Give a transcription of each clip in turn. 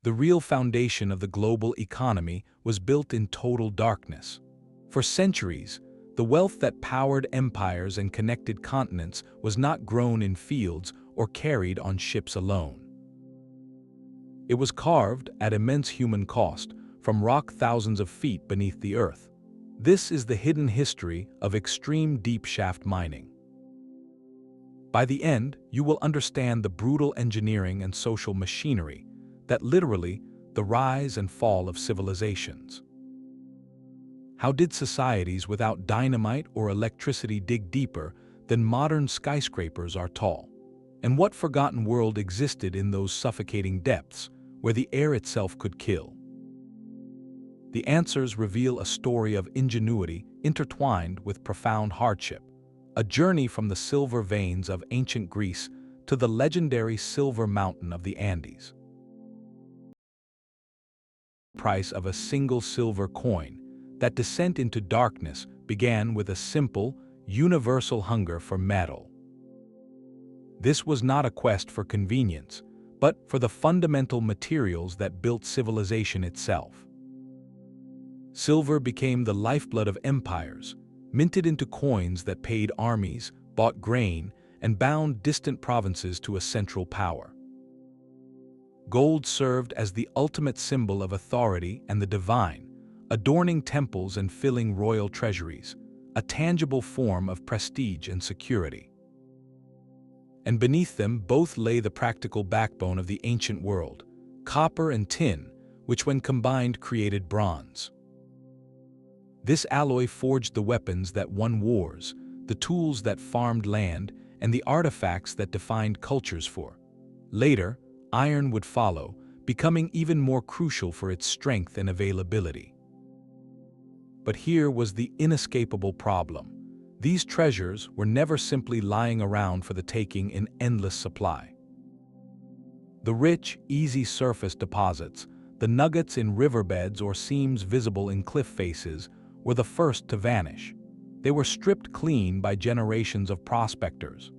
The real foundation of the global economy was built in total darkness. For centuries, the wealth that powered empires and connected continents was not grown in fields or carried on ships alone. It was carved at immense human cost from rock thousands of feet beneath the earth. This is the hidden history of extreme deep shaft mining. By the end, you will understand the brutal engineering and social machinery that literally the rise and fall of civilizations. How did societies without dynamite or electricity dig deeper than modern skyscrapers are tall? And what forgotten world existed in those suffocating depths where the air itself could kill? The answers reveal a story of ingenuity intertwined with profound hardship, a journey from the silver veins of ancient Greece to the legendary silver mountain of the Andes. The price of a single silver coin. That descent into darkness began with a simple, universal hunger for metal. This was not a quest for convenience, but for the fundamental materials that built civilization itself. Silver became the lifeblood of empires, minted into coins that paid armies, bought grain, and bound distant provinces to a central power. Gold served as the ultimate symbol of authority and the divine, adorning temples and filling royal treasuries, a tangible form of prestige and security. And beneath them both lay the practical backbone of the ancient world, copper and tin, which when combined created bronze. This alloy forged the weapons that won wars, the tools that farmed land, and the artifacts that defined cultures for. Later, iron would follow, becoming even more crucial for its strength and availability. But here was the inescapable problem. These treasures were never simply lying around for the taking in endless supply. The rich, easy surface deposits, the nuggets in riverbeds or seams visible in cliff faces, were the first to vanish. They were stripped clean by generations of prospectors.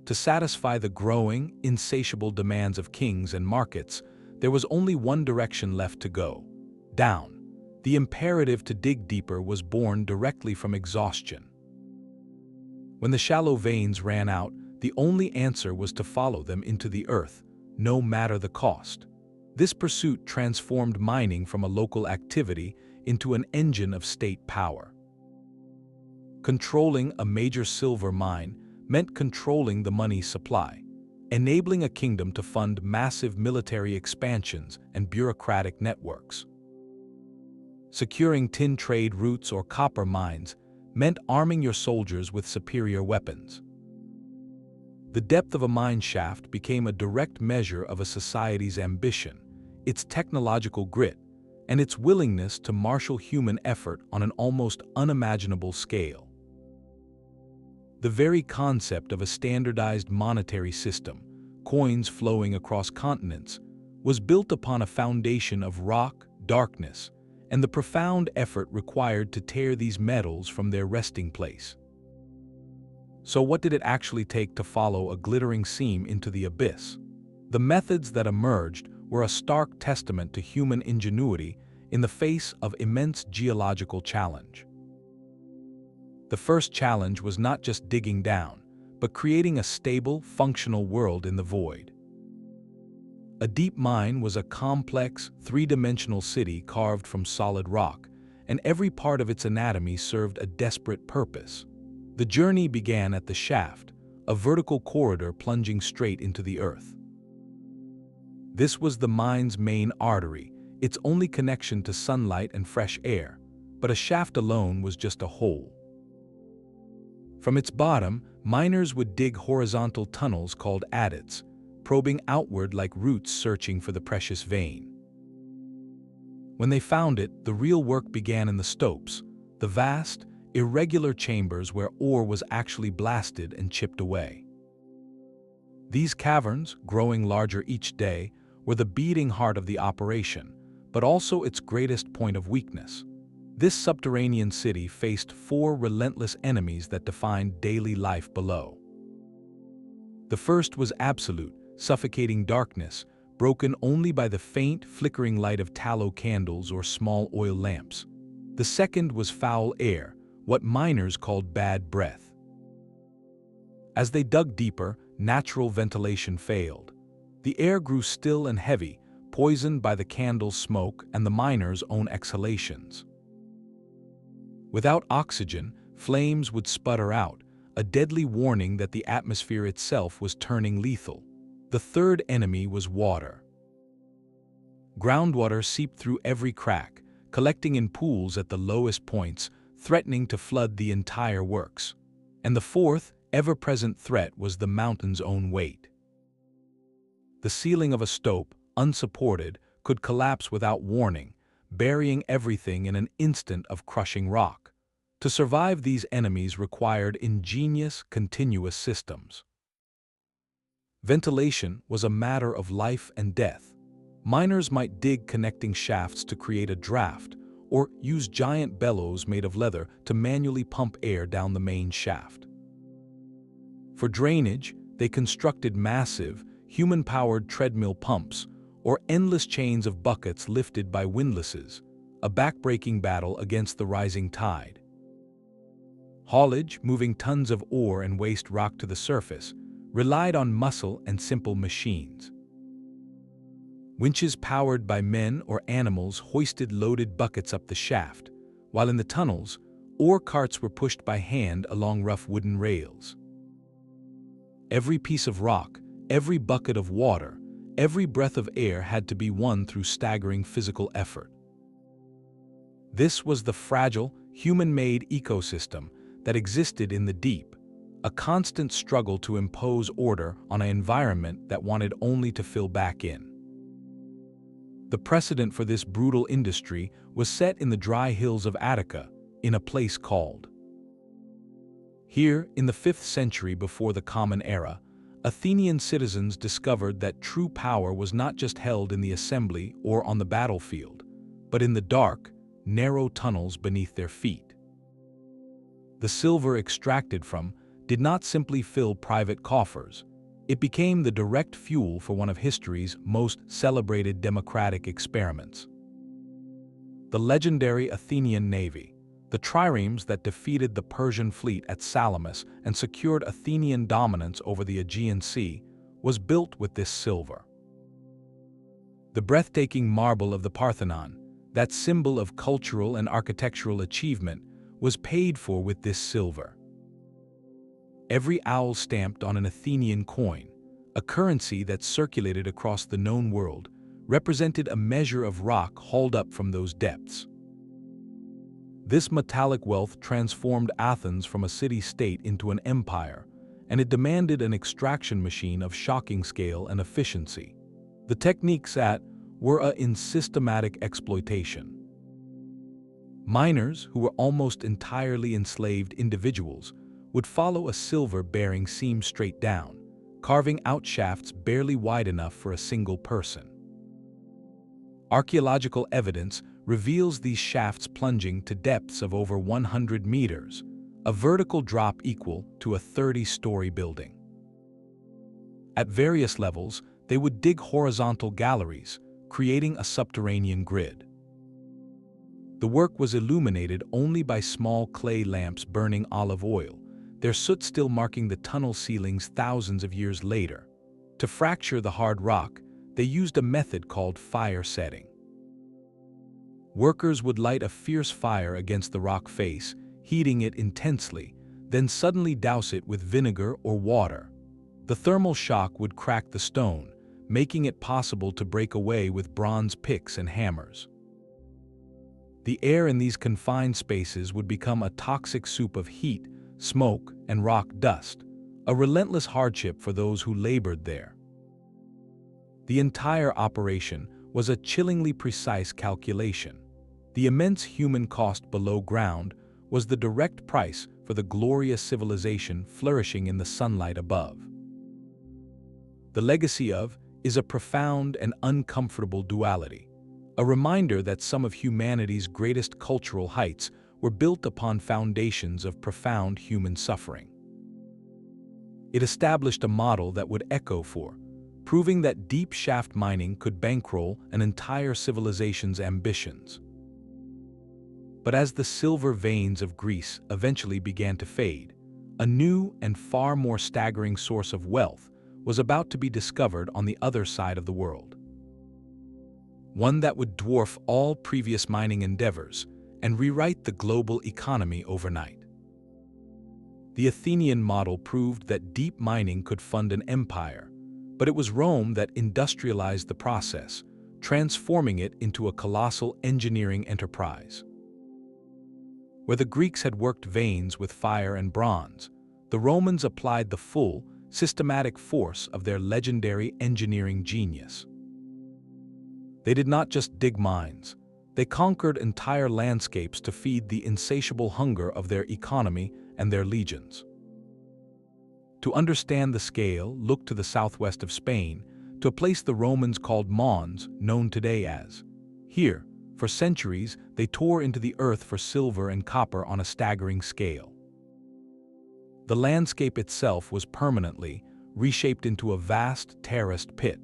To satisfy the growing, insatiable demands of kings and markets, there was only one direction left to go: down. The imperative to dig deeper was born directly from exhaustion. When the shallow veins ran out, the only answer was to follow them into the earth, no matter the cost. This pursuit transformed mining from a local activity into an engine of state power. Controlling a major silver mine meant controlling the money supply, enabling a kingdom to fund massive military expansions and bureaucratic networks. Securing tin trade routes or copper mines meant arming your soldiers with superior weapons. The depth of a mine shaft became a direct measure of a society's ambition, its technological grit, and its willingness to marshal human effort on an almost unimaginable scale. The very concept of a standardized monetary system, coins flowing across continents, was built upon a foundation of rock, darkness, and the profound effort required to tear these metals from their resting place. So what did it actually take to follow a glittering seam into the abyss? The methods that emerged were a stark testament to human ingenuity in the face of immense geological challenge. The first challenge was not just digging down, but creating a stable, functional world in the void. A deep mine was a complex, three-dimensional city carved from solid rock, and every part of its anatomy served a desperate purpose. The journey began at the shaft, a vertical corridor plunging straight into the earth. This was the mine's main artery, its only connection to sunlight and fresh air, but a shaft alone was just a hole. From its bottom, miners would dig horizontal tunnels called adits, probing outward like roots searching for the precious vein. When they found it, the real work began in the stopes, the vast, irregular chambers where ore was actually blasted and chipped away. These caverns, growing larger each day, were the beating heart of the operation, but also its greatest point of weakness. This subterranean city faced four relentless enemies that defined daily life below. The first was absolute, suffocating darkness, broken only by the faint, flickering light of tallow candles or small oil lamps. The second was foul air, what miners called bad breath. As they dug deeper, natural ventilation failed. The air grew still and heavy, poisoned by the candle's smoke and the miners' own exhalations. Without oxygen, flames would sputter out, a deadly warning that the atmosphere itself was turning lethal. The third enemy was water. Groundwater seeped through every crack, collecting in pools at the lowest points, threatening to flood the entire works. And the fourth, ever-present threat was the mountain's own weight. The ceiling of a stope, unsupported, could collapse without warning, burying everything in an instant of crushing rock. To survive, these enemies required ingenious, continuous systems. Ventilation was a matter of life and death. Miners might dig connecting shafts to create a draft, or use giant bellows made of leather to manually pump air down the main shaft. For drainage, they constructed massive, human-powered treadmill pumps, or endless chains of buckets lifted by windlasses, a back-breaking battle against the rising tide. Haulage, moving tons of ore and waste rock to the surface, relied on muscle and simple machines. Winches powered by men or animals hoisted loaded buckets up the shaft, while in the tunnels, ore carts were pushed by hand along rough wooden rails. Every piece of rock, every bucket of water, every breath of air had to be won through staggering physical effort. This was the fragile, human-made ecosystem that existed in the deep, a constant struggle to impose order on an environment that wanted only to fill back in. The precedent for this brutal industry was set in the dry hills of Attica, in a place called. Here, in the 5th century before the Common Era, Athenian citizens discovered that true power was not just held in the assembly or on the battlefield, but in the dark, narrow tunnels beneath their feet. The silver extracted from did not simply fill private coffers. It became the direct fuel for one of history's most celebrated democratic experiments. The legendary Athenian navy, the triremes that defeated the Persian fleet at Salamis and secured Athenian dominance over the Aegean Sea, was built with this silver. The breathtaking marble of the Parthenon, that symbol of cultural and architectural achievement, was paid for with this silver. Every owl stamped on an Athenian coin, a currency that circulated across the known world, represented a measure of rock hauled up from those depths. This metallic wealth transformed Athens from a city-state into an empire, and it demanded an extraction machine of shocking scale and efficiency. The techniques were in systematic exploitation. Miners, who were almost entirely enslaved individuals, would follow a silver-bearing seam straight down, carving out shafts barely wide enough for a single person. Archaeological evidence reveals these shafts plunging to depths of over 100 meters, a vertical drop equal to a 30-story building. At various levels, they would dig horizontal galleries, creating a subterranean grid. The work was illuminated only by small clay lamps burning olive oil, their soot still marking the tunnel ceilings thousands of years later. To fracture the hard rock, they used a method called fire setting. Workers would light a fierce fire against the rock face, heating it intensely, then suddenly douse it with vinegar or water. The thermal shock would crack the stone, making it possible to break away with bronze picks and hammers. The air in these confined spaces would become a toxic soup of heat, smoke, and rock dust, a relentless hardship for those who labored there. The entire operation was a chillingly precise calculation. The immense human cost below ground was the direct price for the glorious civilization flourishing in the sunlight above. The legacy is a profound and uncomfortable duality, a reminder that some of humanity's greatest cultural heights were built upon foundations of profound human suffering. It established a model that would echo for proving that deep shaft mining could bankroll an entire civilization's ambitions. But as the silver veins of Greece eventually began to fade, a new and far more staggering source of wealth was about to be discovered on the other side of the world. One that would dwarf all previous mining endeavors and rewrite the global economy overnight. The Athenian model proved that deep mining could fund an empire, but it was Rome that industrialized the process, transforming it into a colossal engineering enterprise. Where the Greeks had worked veins with fire and bronze, the Romans applied the full, systematic force of their legendary engineering genius. They did not just dig mines, they conquered entire landscapes to feed the insatiable hunger of their economy and their legions. To understand the scale, look to the southwest of Spain, to a place the Romans called Mons, known today as. Here, for centuries, they tore into the earth for silver and copper on a staggering scale. The landscape itself was permanently reshaped into a vast, terraced pit.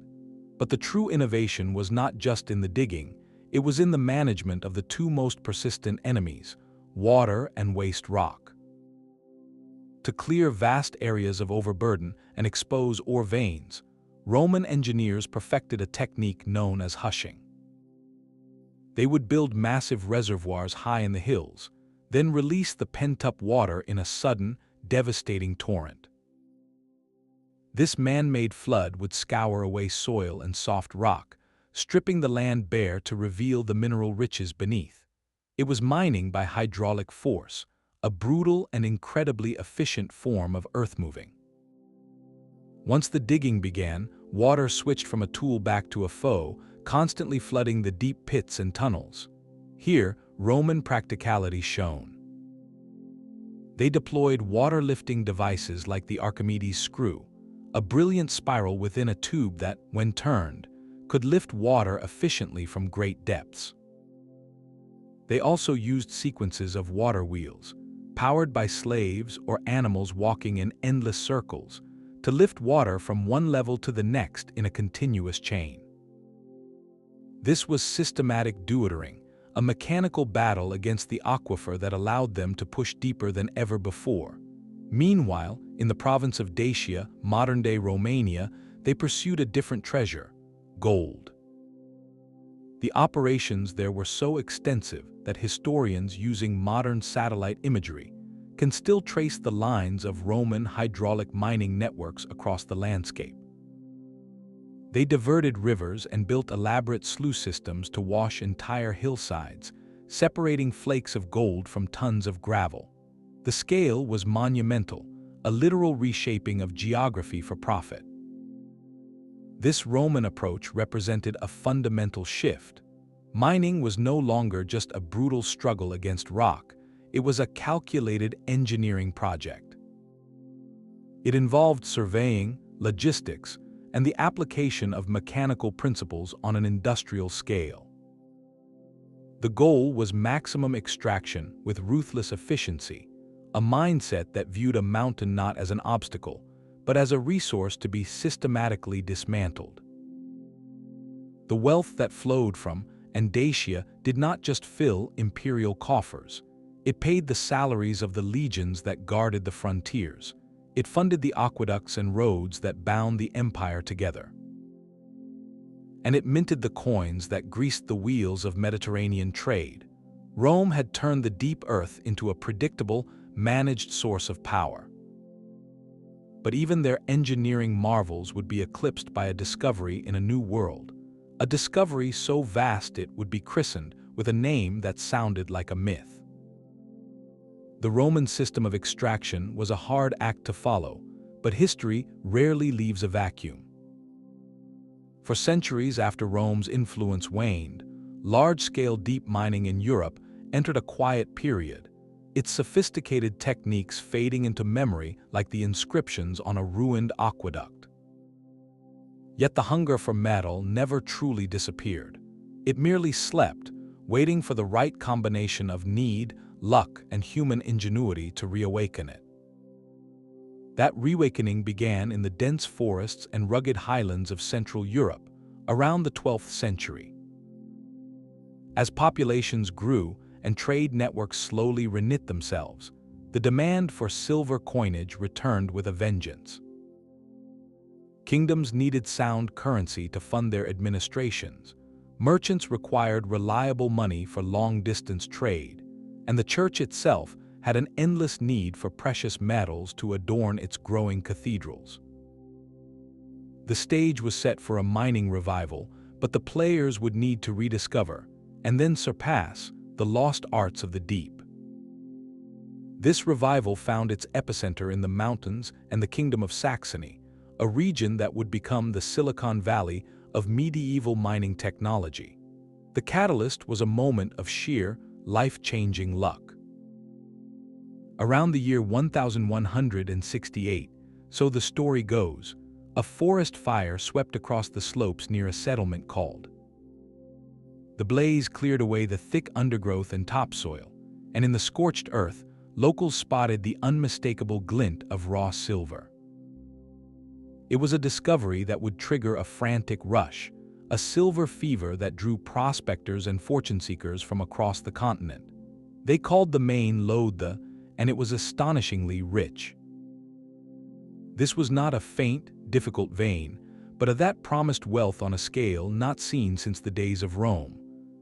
But the true innovation was not just in the digging, it was in the management of the two most persistent enemies, water and waste rock. To clear vast areas of overburden and expose ore veins, Roman engineers perfected a technique known as hushing. They would build massive reservoirs high in the hills, then release the pent-up water in a sudden, devastating torrent. This man-made flood would scour away soil and soft rock, stripping the land bare to reveal the mineral riches beneath. It was mining by hydraulic force, a brutal and incredibly efficient form of earth-moving. Once the digging began, water switched from a tool back to a foe, constantly flooding the deep pits and tunnels. Here, Roman practicality shone. They deployed water-lifting devices like the Archimedes screw, a brilliant spiral within a tube that, when turned, could lift water efficiently from great depths. They also used sequences of water wheels, powered by slaves or animals walking in endless circles, to lift water from one level to the next in a continuous chain. This was systematic dewatering, a mechanical battle against the aquifer that allowed them to push deeper than ever before. Meanwhile, in the province of Dacia, modern-day Romania, they pursued a different treasure: gold. The operations there were so extensive that historians using modern satellite imagery can still trace the lines of Roman hydraulic mining networks across the landscape. They diverted rivers and built elaborate sluice systems to wash entire hillsides, separating flakes of gold from tons of gravel. The scale was monumental, a literal reshaping of geography for profit. This Roman approach represented a fundamental shift. Mining was no longer just a brutal struggle against rock, it was a calculated engineering project. It involved surveying, logistics, and the application of mechanical principles on an industrial scale. The goal was maximum extraction with ruthless efficiency, a mindset that viewed a mountain not as an obstacle, but as a resource to be systematically dismantled. The wealth that flowed from Dacia did not just fill imperial coffers. It paid the salaries of the legions that guarded the frontiers. It funded the aqueducts and roads that bound the empire together. And it minted the coins that greased the wheels of Mediterranean trade. Rome had turned the deep earth into a predictable, managed source of power. But even their engineering marvels would be eclipsed by a discovery in a new world. A discovery so vast it would be christened with a name that sounded like a myth. The Roman system of extraction was a hard act to follow, but history rarely leaves a vacuum. For centuries after Rome's influence waned, large-scale deep mining in Europe entered a quiet period, its sophisticated techniques fading into memory like the inscriptions on a ruined aqueduct. Yet the hunger for metal never truly disappeared. It merely slept, waiting for the right combination of need, luck, and human ingenuity to reawaken it. That reawakening began in the dense forests and rugged highlands of Central Europe around the 12th century. As populations grew and trade networks slowly reknit themselves, the demand for silver coinage returned with a vengeance. Kingdoms needed sound currency to fund their administrations, merchants required reliable money for long-distance trade, and the church itself had an endless need for precious metals to adorn its growing cathedrals. The stage was set for a mining revival, but the players would need to rediscover, and then surpass, the lost arts of the deep. This revival found its epicenter in the mountains and the Kingdom of Saxony, a region that would become the Silicon Valley of medieval mining technology. The catalyst was a moment of sheer, life-changing luck. Around the year 1168, so the story goes, a forest fire swept across the slopes near a settlement called. The blaze cleared away the thick undergrowth and topsoil, and in the scorched earth, locals spotted the unmistakable glint of raw silver. It was a discovery that would trigger a frantic rush, a silver fever that drew prospectors and fortune-seekers from across the continent. They called the main Lode, and it was astonishingly rich. This was not a faint, difficult vein, but of that promised wealth on a scale not seen since the days of Rome.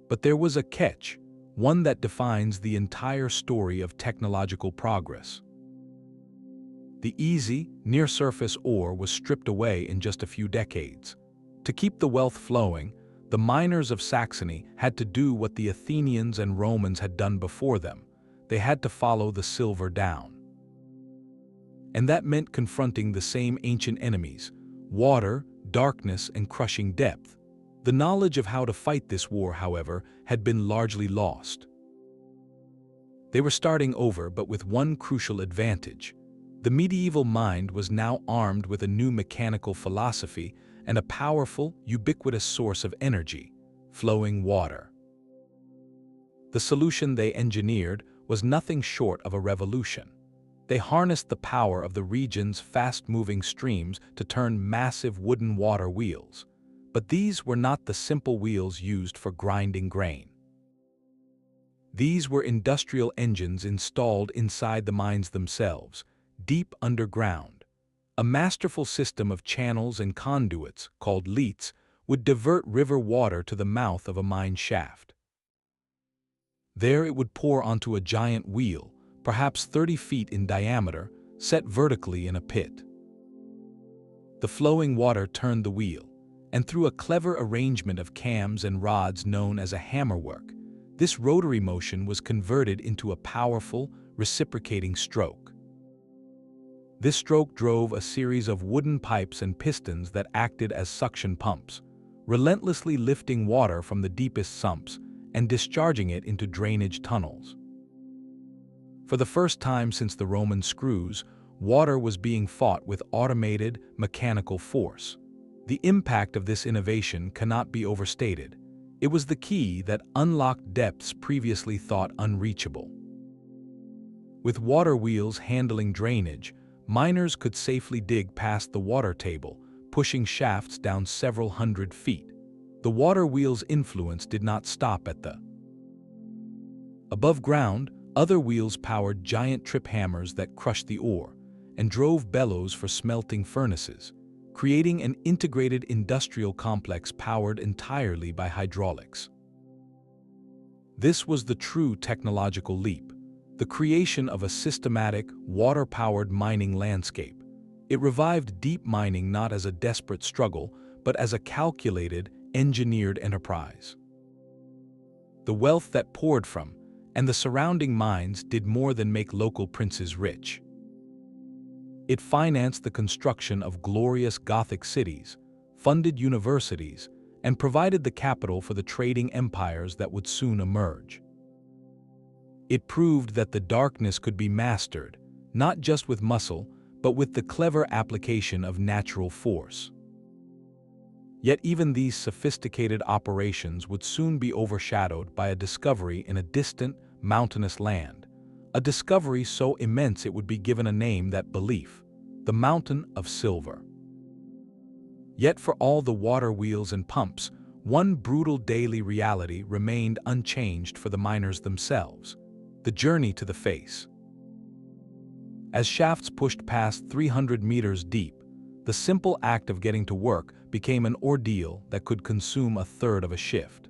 But there was a catch, one that defines the entire story of technological progress. The easy, near-surface ore was stripped away in just a few decades. To keep the wealth flowing, the miners of Saxony had to do what the Athenians and Romans had done before them. They had to follow the silver down. And that meant confronting the same ancient enemies: water, darkness, and crushing depth. The knowledge of how to fight this war, however, had been largely lost. They were starting over, but with one crucial advantage. The medieval mind was now armed with a new mechanical philosophy and a powerful, ubiquitous source of energy: flowing water. The solution they engineered was nothing short of a revolution. They harnessed the power of the region's fast-moving streams to turn massive wooden water wheels. But these were not the simple wheels used for grinding grain. These were industrial engines installed inside the mines themselves, deep underground. A masterful system of channels and conduits, called leats, would divert river water to the mouth of a mine shaft. There it would pour onto a giant wheel, perhaps 30 feet in diameter, set vertically in a pit. The flowing water turned the wheel, and through a clever arrangement of cams and rods known as a hammerwork, this rotary motion was converted into a powerful, reciprocating stroke. This stroke drove a series of wooden pipes and pistons that acted as suction pumps, relentlessly lifting water from the deepest sumps and discharging it into drainage tunnels. For the first time since the Roman screws, water was being fought with automated, mechanical force. The impact of this innovation cannot be overstated. It was the key that unlocked depths previously thought unreachable. With water wheels handling drainage, miners could safely dig past the water table, pushing shafts down several hundred feet. The water wheel's influence did not stop at the. Above ground, other wheels powered giant trip hammers that crushed the ore and drove bellows for smelting furnaces, creating an integrated industrial complex powered entirely by hydraulics. This was the true technological leap, the creation of a systematic, water-powered mining landscape. It revived deep mining not as a desperate struggle, but as a calculated, engineered enterprise. The wealth that poured from, and the surrounding mines did more than make local princes rich. It financed the construction of glorious Gothic cities, funded universities, and provided the capital for the trading empires that would soon emerge. It proved that the darkness could be mastered, not just with muscle, but with the clever application of natural force. Yet even these sophisticated operations would soon be overshadowed by a discovery in a distant, mountainous land, a discovery so immense it would be given a name that belief. the mountain of silver. Yet for all the water wheels and pumps, one brutal daily reality remained unchanged for the miners themselves: the journey to the face. As shafts pushed past 300 meters deep, the simple act of getting to work became an ordeal that could consume a third of a shift.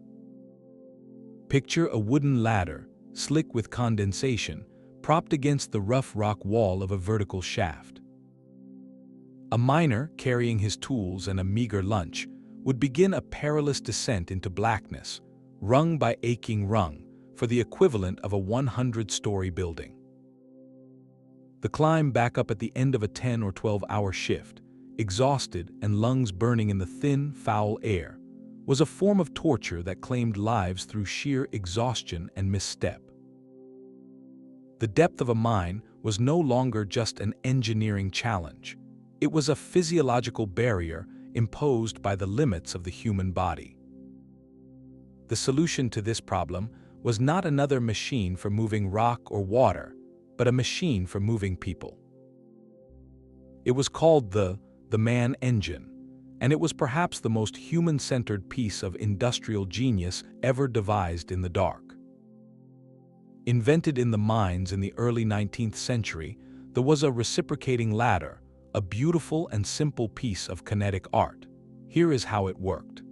Picture a wooden ladder, slick with condensation, propped against the rough rock wall of a vertical shaft. A miner, carrying his tools and a meager lunch, would begin a perilous descent into blackness, rung by aching rung, for the equivalent of a 100-story building. The climb back up at the end of a 10 or 12-hour shift, exhausted and lungs burning in the thin, foul air, was a form of torture that claimed lives through sheer exhaustion and misstep. The depth of a mine was no longer just an engineering challenge. It was a physiological barrier imposed by the limits of the human body. The solution to this problem was not another machine for moving rock or water, but a machine for moving people. It was called the man engine, and it was perhaps the most human-centered piece of industrial genius ever devised in the dark. Invented in the mines in the early 19th century, there was a reciprocating ladder, a beautiful and simple piece of kinetic art. Here is how it worked.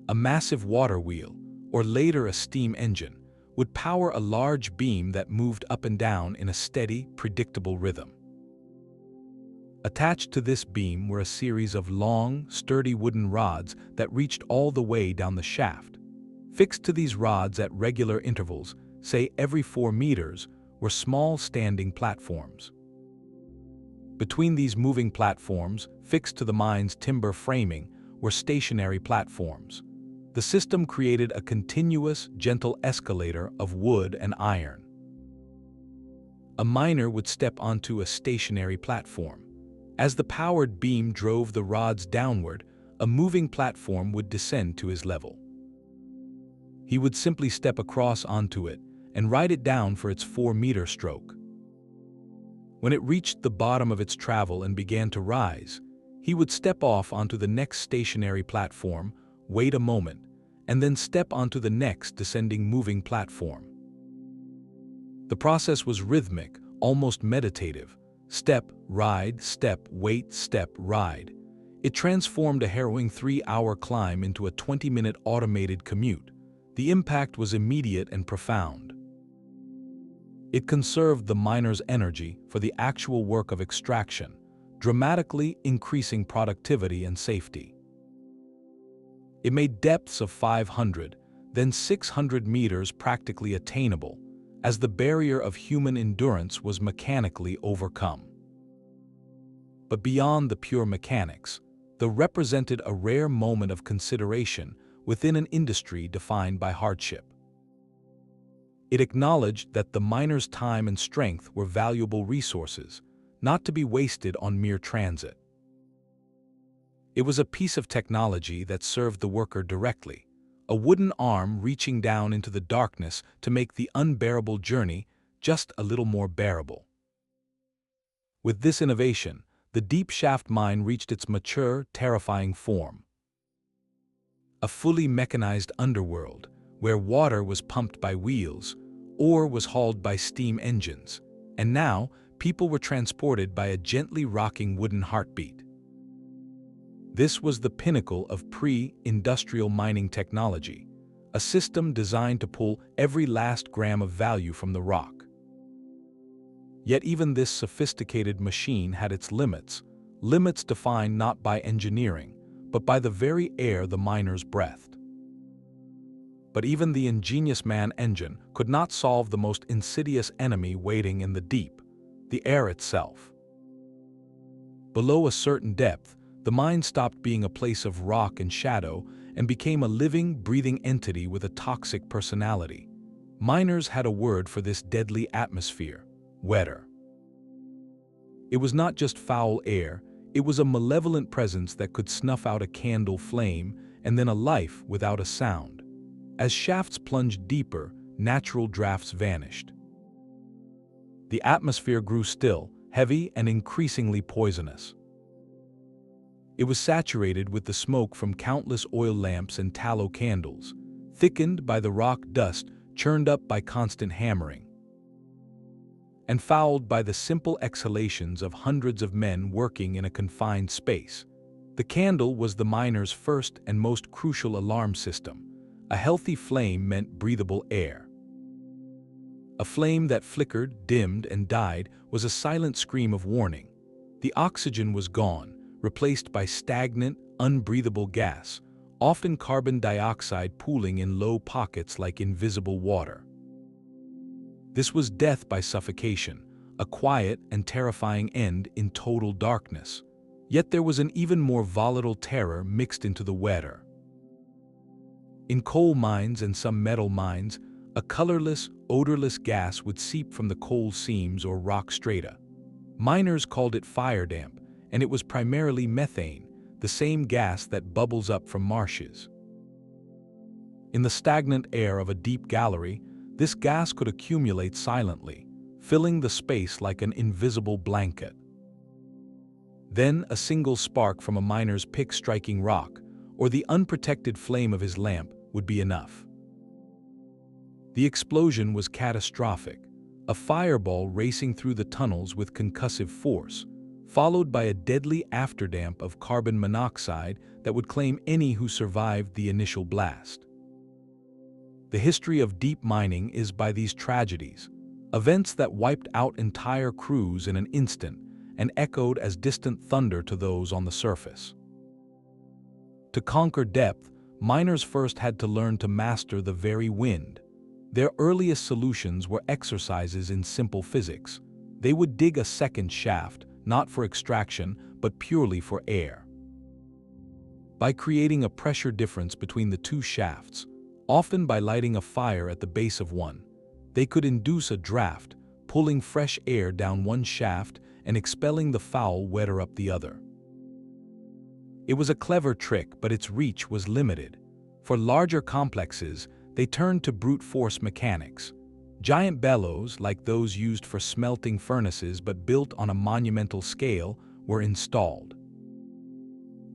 A massive water wheel, or later a steam engine, would power a large beam that moved up and down in a steady, predictable rhythm. Attached to this beam were a series of long, sturdy wooden rods that reached all the way down the shaft. Fixed to these rods at regular intervals, say every 4 meters, were small standing platforms. Between these moving platforms, fixed to the mine's timber framing, were stationary platforms. The system created a continuous, gentle escalator of wood and iron. A miner would step onto a stationary platform. As the powered beam drove the rods downward, a moving platform would descend to his level. He would simply step across onto it and ride it down for its 4-meter stroke. When it reached the bottom of its travel and began to rise, he would step off onto the next stationary platform, wait a moment, and then step onto the next descending moving platform. The process was rhythmic, almost meditative. Step, ride, step, wait, step, ride. It transformed a harrowing 3-hour climb into a 20-minute automated commute. The impact was immediate and profound. It conserved the miner's energy for the actual work of extraction, dramatically increasing productivity and safety. It made depths of 500, then 600 meters practically attainable, as the barrier of human endurance was mechanically overcome. But beyond the pure mechanics, they represented a rare moment of consideration within an industry defined by hardship. It acknowledged that the miner's time and strength were valuable resources, not to be wasted on mere transit. It was a piece of technology that served the worker directly, a wooden arm reaching down into the darkness to make the unbearable journey just a little more bearable. With this innovation, the deep shaft mine reached its mature, terrifying form. A fully mechanized underworld, where water was pumped by wheels, ore was hauled by steam engines, and now people were transported by a gently rocking wooden heartbeat. This was the pinnacle of pre-industrial mining technology, a system designed to pull every last gram of value from the rock. Yet even this sophisticated machine had its limits, limits defined not by engineering, but by the very air the miners breathed. But even the ingenious man engine could not solve the most insidious enemy waiting in the deep, the air itself. Below a certain depth, the mine stopped being a place of rock and shadow and became a living, breathing entity with a toxic personality. Miners had a word for this deadly atmosphere: wetter. It was not just foul air, it was a malevolent presence that could snuff out a candle flame and then a life without a sound. As shafts plunged deeper, natural drafts vanished. The atmosphere grew still, heavy and increasingly poisonous. It was saturated with the smoke from countless oil lamps and tallow candles, thickened by the rock dust churned up by constant hammering, and fouled by the simple exhalations of hundreds of men working in a confined space. The candle was the miner's first and most crucial alarm system. A healthy flame meant breathable air. A flame that flickered, dimmed, and died was a silent scream of warning. The oxygen was gone, replaced by stagnant, unbreathable gas, often carbon dioxide pooling in low pockets like invisible water. This was death by suffocation, a quiet and terrifying end in total darkness. Yet there was an even more volatile terror mixed into the weather. In coal mines and some metal mines, a colorless, odorless gas would seep from the coal seams or rock strata. Miners called it fire damp, and it was primarily methane, the same gas that bubbles up from marshes. In the stagnant air of a deep gallery, this gas could accumulate silently, filling the space like an invisible blanket. Then a single spark from a miner's pick striking rock, or the unprotected flame of his lamp, would be enough. The explosion was catastrophic, a fireball racing through the tunnels with concussive force, followed by a deadly afterdamp of carbon monoxide that would claim any who survived the initial blast. The history of deep mining is by these tragedies, events that wiped out entire crews in an instant and echoed as distant thunder to those on the surface. To conquer depth, miners first had to learn to master the very wind. Their earliest solutions were exercises in simple physics. They would dig a second shaft, not for extraction, but purely for air. By creating a pressure difference between the two shafts, often by lighting a fire at the base of one, they could induce a draft, pulling fresh air down one shaft and expelling the foul weather up the other. It was a clever trick, but its reach was limited. For larger complexes, they turned to brute force mechanics. Giant bellows, like those used for smelting furnaces but built on a monumental scale, were installed.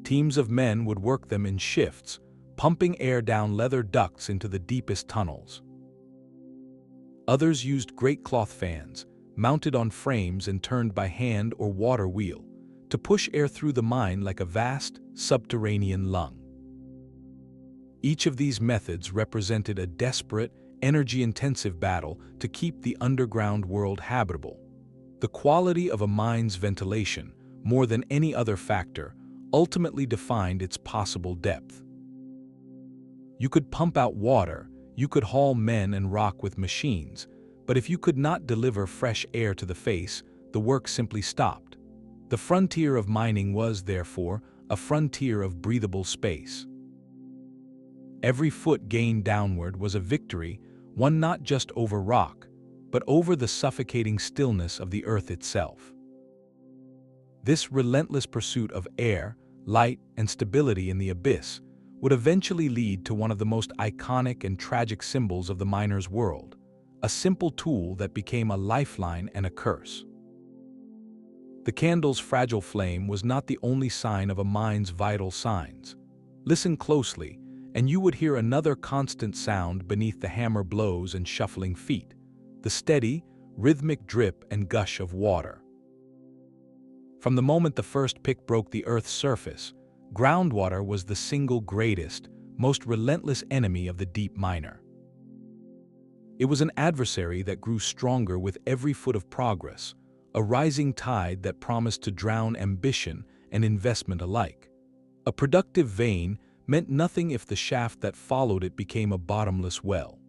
Teams of men would work them in shifts, pumping air down leather ducts into the deepest tunnels. Others used great cloth fans, mounted on frames and turned by hand or water wheel, to push air through the mine like a vast, subterranean lung. Each of these methods represented a desperate, energy-intensive battle to keep the underground world habitable. The quality of a mine's ventilation, more than any other factor, ultimately defined its possible depth. You could pump out water, you could haul men and rock with machines, but if you could not deliver fresh air to the face, the work simply stopped. The frontier of mining was, therefore, a frontier of breathable space. Every foot gained downward was a victory, one not just over rock, but over the suffocating stillness of the earth itself. This relentless pursuit of air, light, and stability in the abyss would eventually lead to one of the most iconic and tragic symbols of the miner's world, a simple tool that became a lifeline and a curse. The candle's fragile flame was not the only sign of a mine's vital signs. Listen closely, and you would hear another constant sound beneath the hammer blows and shuffling feet, the steady, rhythmic drip and gush of water. From the moment the first pick broke the Earth's surface, groundwater was the single greatest, most relentless enemy of the deep miner. It was an adversary that grew stronger with every foot of progress, a rising tide that promised to drown ambition and investment alike. A productive vein meant nothing if the shaft that followed it became a bottomless well.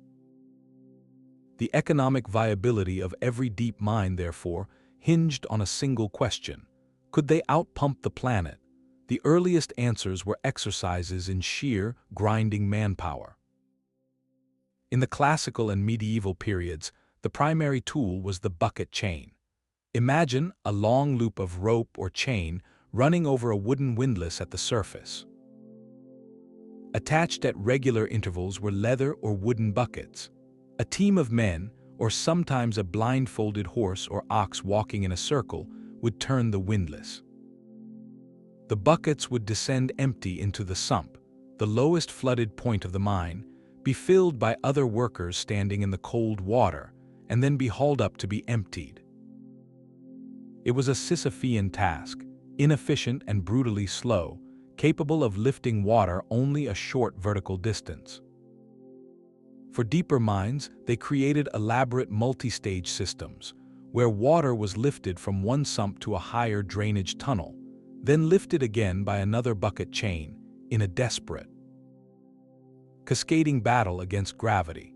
The economic viability of every deep mine, therefore, hinged on a single question: could they outpump the planet? The earliest answers were exercises in sheer, grinding manpower. In the classical and medieval periods, the primary tool was the bucket chain. Imagine a long loop of rope or chain running over a wooden windlass at the surface. Attached at regular intervals were leather or wooden buckets. A team of men, or sometimes a blindfolded horse or ox walking in a circle, would turn the windlass. The buckets would descend empty into the sump, the lowest flooded point of the mine, be filled by other workers standing in the cold water, and then be hauled up to be emptied. It was a Sisyphean task, inefficient and brutally slow, capable of lifting water only a short vertical distance. For deeper mines, they created elaborate multi-stage systems, where water was lifted from one sump to a higher drainage tunnel, then lifted again by another bucket chain, in a desperate, cascading battle against gravity.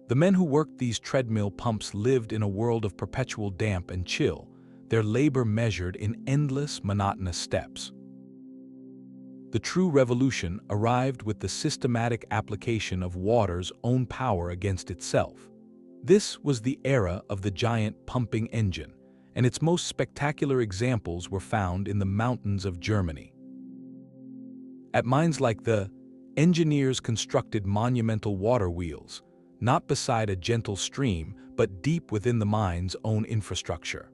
The men who worked these treadmill pumps lived in a world of perpetual damp and chill, their labor measured in endless, monotonous steps. The true revolution arrived with the systematic application of water's own power against itself. This was the era of the giant pumping engine, and its most spectacular examples were found in the mountains of Germany. At mines like the, engineers constructed monumental water wheels, not beside a gentle stream, but deep within the mine's own infrastructure.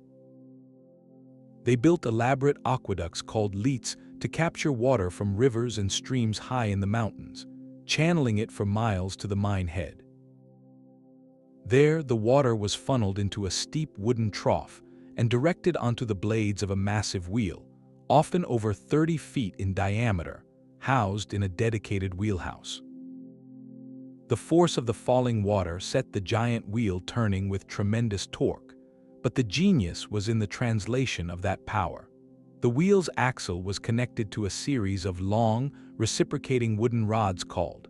They built elaborate aqueducts called leats to capture water from rivers and streams high in the mountains, channeling it for miles to the mine head. There, the water was funneled into a steep wooden trough and directed onto the blades of a massive wheel, often over 30 feet in diameter, housed in a dedicated wheelhouse. The force of the falling water set the giant wheel turning with tremendous torque, but the genius was in the translation of that power. The wheel's axle was connected to a series of long, reciprocating wooden rods called.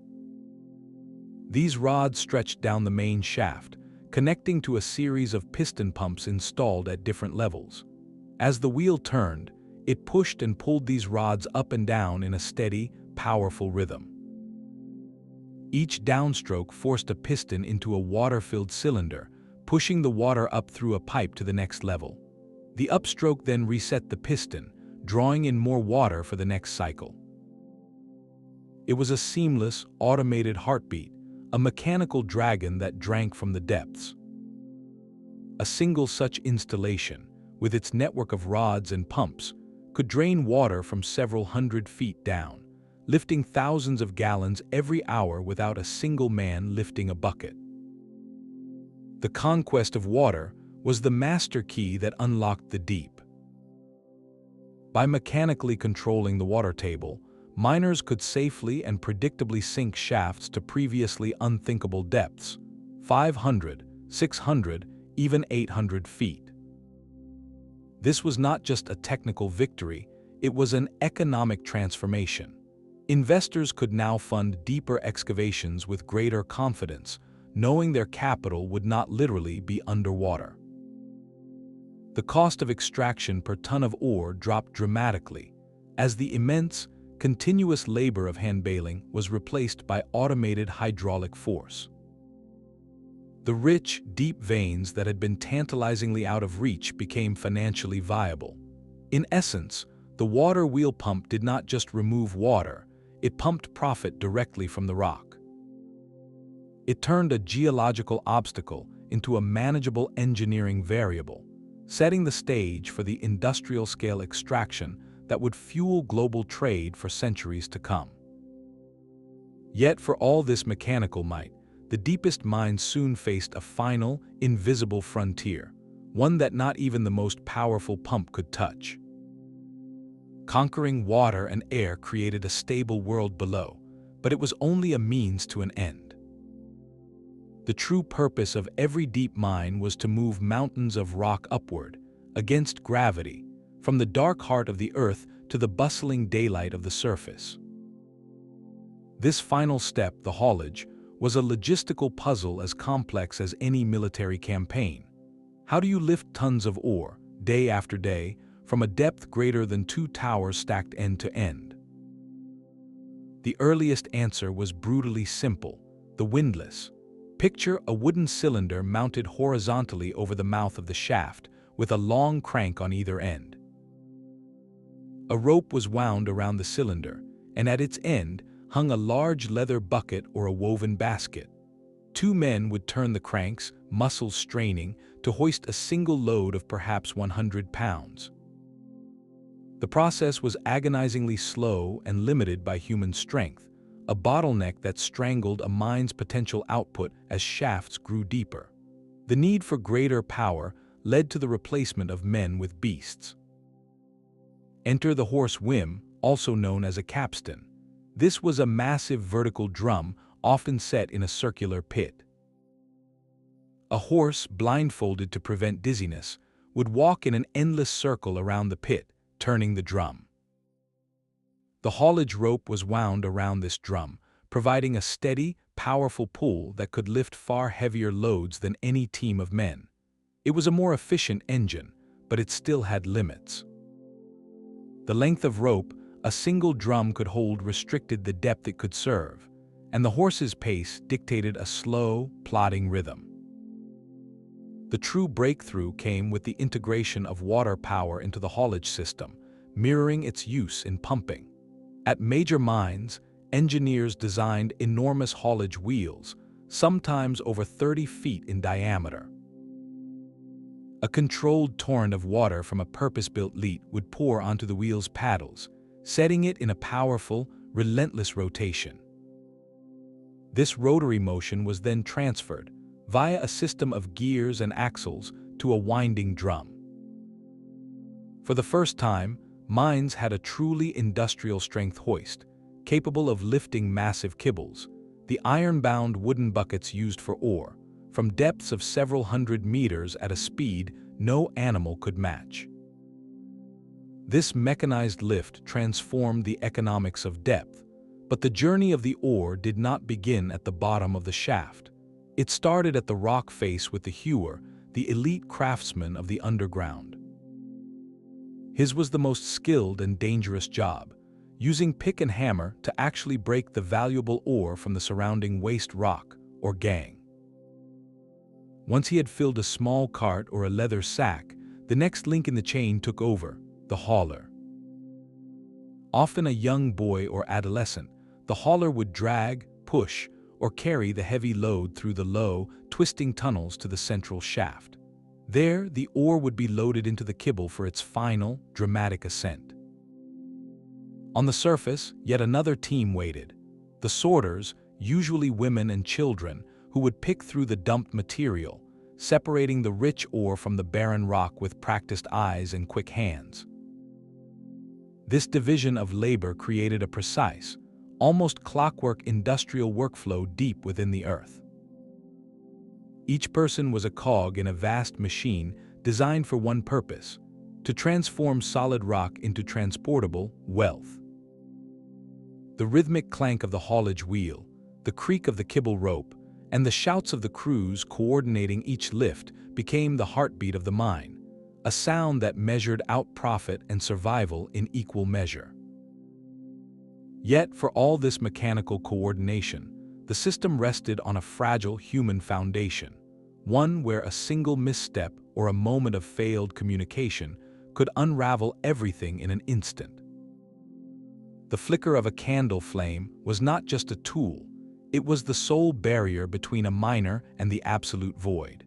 These rods stretched down the main shaft, connecting to a series of piston pumps installed at different levels. As the wheel turned, it pushed and pulled these rods up and down in a steady, powerful rhythm. Each downstroke forced a piston into a water-filled cylinder, pushing the water up through a pipe to the next level. The upstroke then reset the piston, drawing in more water for the next cycle. It was a seamless, automated heartbeat, a mechanical dragon that drank from the depths. A single such installation, with its network of rods and pumps, could drain water from several hundred feet down, lifting thousands of gallons every hour without a single man lifting a bucket. The conquest of water was the master key that unlocked the deep. By mechanically controlling the water table, miners could safely and predictably sink shafts to previously unthinkable depths, 500, 600, even 800 feet. This was not just a technical victory, it was an economic transformation. Investors could now fund deeper excavations with greater confidence, knowing their capital would not literally be underwater. The cost of extraction per ton of ore dropped dramatically, as the immense, continuous labor of hand baling was replaced by automated hydraulic force. The rich, deep veins that had been tantalizingly out of reach became financially viable. In essence, the water wheel pump did not just remove water, it pumped profit directly from the rock. It turned a geological obstacle into a manageable engineering variable, setting the stage for the industrial-scale extraction that would fuel global trade for centuries to come. Yet for all this mechanical might, the deepest mines soon faced a final, invisible frontier, one that not even the most powerful pump could touch. Conquering water and air created a stable world below, but it was only a means to an end. The true purpose of every deep mine was to move mountains of rock upward, against gravity, from the dark heart of the earth to the bustling daylight of the surface. This final step, the haulage, was a logistical puzzle as complex as any military campaign. How do you lift tons of ore, day after day, from a depth greater than 2 towers stacked end to end? The earliest answer was brutally simple: the windlass. Picture a wooden cylinder mounted horizontally over the mouth of the shaft, with a long crank on either end. A rope was wound around the cylinder, and at its end hung a large leather bucket or a woven basket. 2 men would turn the cranks, muscles straining, to hoist a single load of perhaps 100 pounds. The process was agonizingly slow and limited by human strength, a bottleneck that strangled a mine's potential output as shafts grew deeper. The need for greater power led to the replacement of men with beasts. Enter the horse whim, also known as a capstan. This was a massive vertical drum, often set in a circular pit. A horse, blindfolded to prevent dizziness, would walk in an endless circle around the pit, turning the drum. The haulage rope was wound around this drum, providing a steady, powerful pull that could lift far heavier loads than any team of men. It was a more efficient engine, but it still had limits. The length of rope a single drum could hold restricted the depth it could serve, and the horse's pace dictated a slow, plodding rhythm. The true breakthrough came with the integration of water power into the haulage system, mirroring its use in pumping. At major mines, engineers designed enormous haulage wheels, sometimes over 30 feet in diameter. A controlled torrent of water from a purpose-built leat would pour onto the wheel's paddles, setting it in a powerful, relentless rotation. This rotary motion was then transferred, via a system of gears and axles, to a winding drum. For the first time, mines had a truly industrial-strength hoist, capable of lifting massive kibbles, the iron-bound wooden buckets used for ore, from depths of several hundred meters at a speed no animal could match. This mechanized lift transformed the economics of depth, but the journey of the ore did not begin at the bottom of the shaft. It started at the rock face with the hewer, the elite craftsman of the underground. His was the most skilled and dangerous job, using pick and hammer to actually break the valuable ore from the surrounding waste rock, or gangue. Once he had filled a small cart or a leather sack, the next link in the chain took over, the hauler. Often a young boy or adolescent, the hauler would drag, push, or carry the heavy load through the low, twisting tunnels to the central shaft. There, the ore would be loaded into the kibble for its final, dramatic ascent. On the surface, yet another team waited. The sorters, usually women and children, who would pick through the dumped material, separating the rich ore from the barren rock with practiced eyes and quick hands. This division of labor created a precise, almost clockwork industrial workflow deep within the earth. Each person was a cog in a vast machine designed for one purpose: to transform solid rock into transportable wealth. The rhythmic clank of the haulage wheel, the creak of the kibble rope, and the shouts of the crews coordinating each lift became the heartbeat of the mine, a sound that measured out profit and survival in equal measure. Yet, for all this mechanical coordination, the system rested on a fragile human foundation, one where a single misstep or a moment of failed communication could unravel everything in an instant. The flicker of a candle flame was not just a tool, it was the sole barrier between a miner and the absolute void.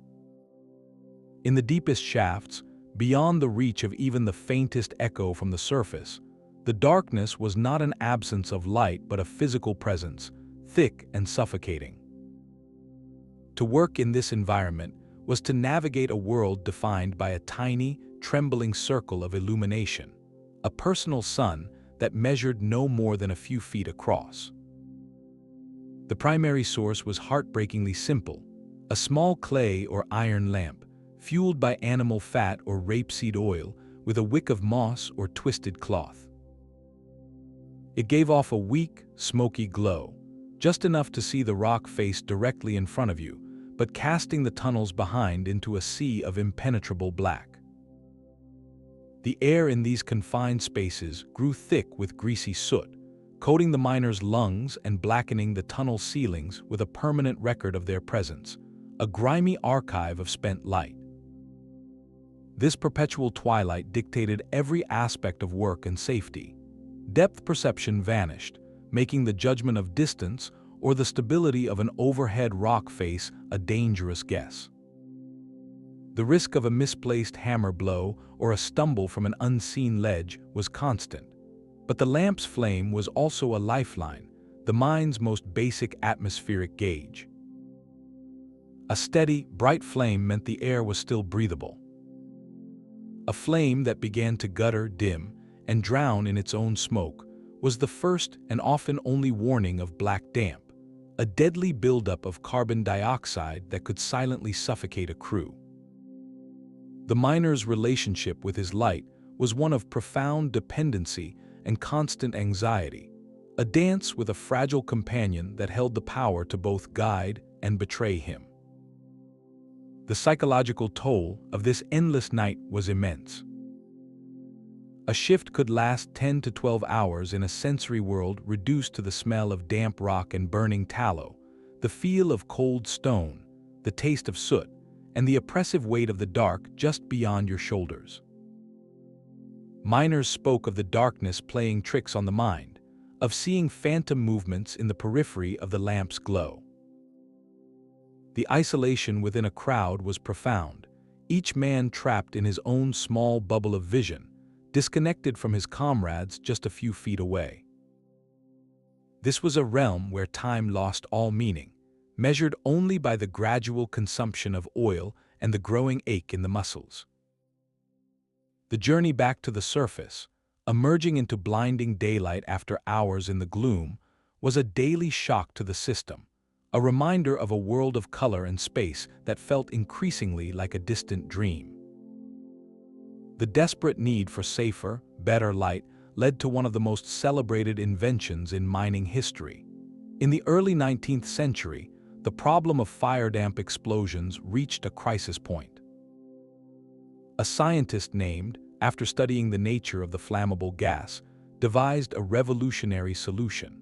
In the deepest shafts, beyond the reach of even the faintest echo from the surface, the darkness was not an absence of light but a physical presence, thick and suffocating. To work in this environment was to navigate a world defined by a tiny, trembling circle of illumination, a personal sun that measured no more than a few feet across. The primary source was heartbreakingly simple: a small clay or iron lamp, fueled by animal fat or rapeseed oil, with a wick of moss or twisted cloth. It gave off a weak, smoky glow, just enough to see the rock face directly in front of you, but casting the tunnels behind into a sea of impenetrable black. The air in these confined spaces grew thick with greasy soot, coating the miners' lungs and blackening the tunnel ceilings with a permanent record of their presence, a grimy archive of spent light. This perpetual twilight dictated every aspect of work and safety. Depth perception vanished, making the judgment of distance or the stability of an overhead rock face a dangerous guess. The risk of a misplaced hammer blow or a stumble from an unseen ledge was constant. But the lamp's flame was also a lifeline, the mine's most basic atmospheric gauge. A steady, bright flame meant the air was still breathable. A flame that began to gutter, dim, and drown in its own smoke was the first and often only warning of black damp, a deadly buildup of carbon dioxide that could silently suffocate a crew. The miner's relationship with his light was one of profound dependency and constant anxiety, a dance with a fragile companion that held the power to both guide and betray him. The psychological toll of this endless night was immense. A shift could last 10 to 12 hours in a sensory world reduced to the smell of damp rock and burning tallow, the feel of cold stone, the taste of soot, and the oppressive weight of the dark just beyond your shoulders. Miners spoke of the darkness playing tricks on the mind, of seeing phantom movements in the periphery of the lamp's glow. The isolation within a crowd was profound, each man trapped in his own small bubble of vision, disconnected from his comrades just a few feet away. This was a realm where time lost all meaning, measured only by the gradual consumption of oil and the growing ache in the muscles. The journey back to the surface, emerging into blinding daylight after hours in the gloom, was a daily shock to the system, a reminder of a world of color and space that felt increasingly like a distant dream. The desperate need for safer, better light led to one of the most celebrated inventions in mining history. In the early 19th century, the problem of fire damp explosions reached a crisis point. A scientist named, after studying the nature of the flammable gas, devised a revolutionary solution.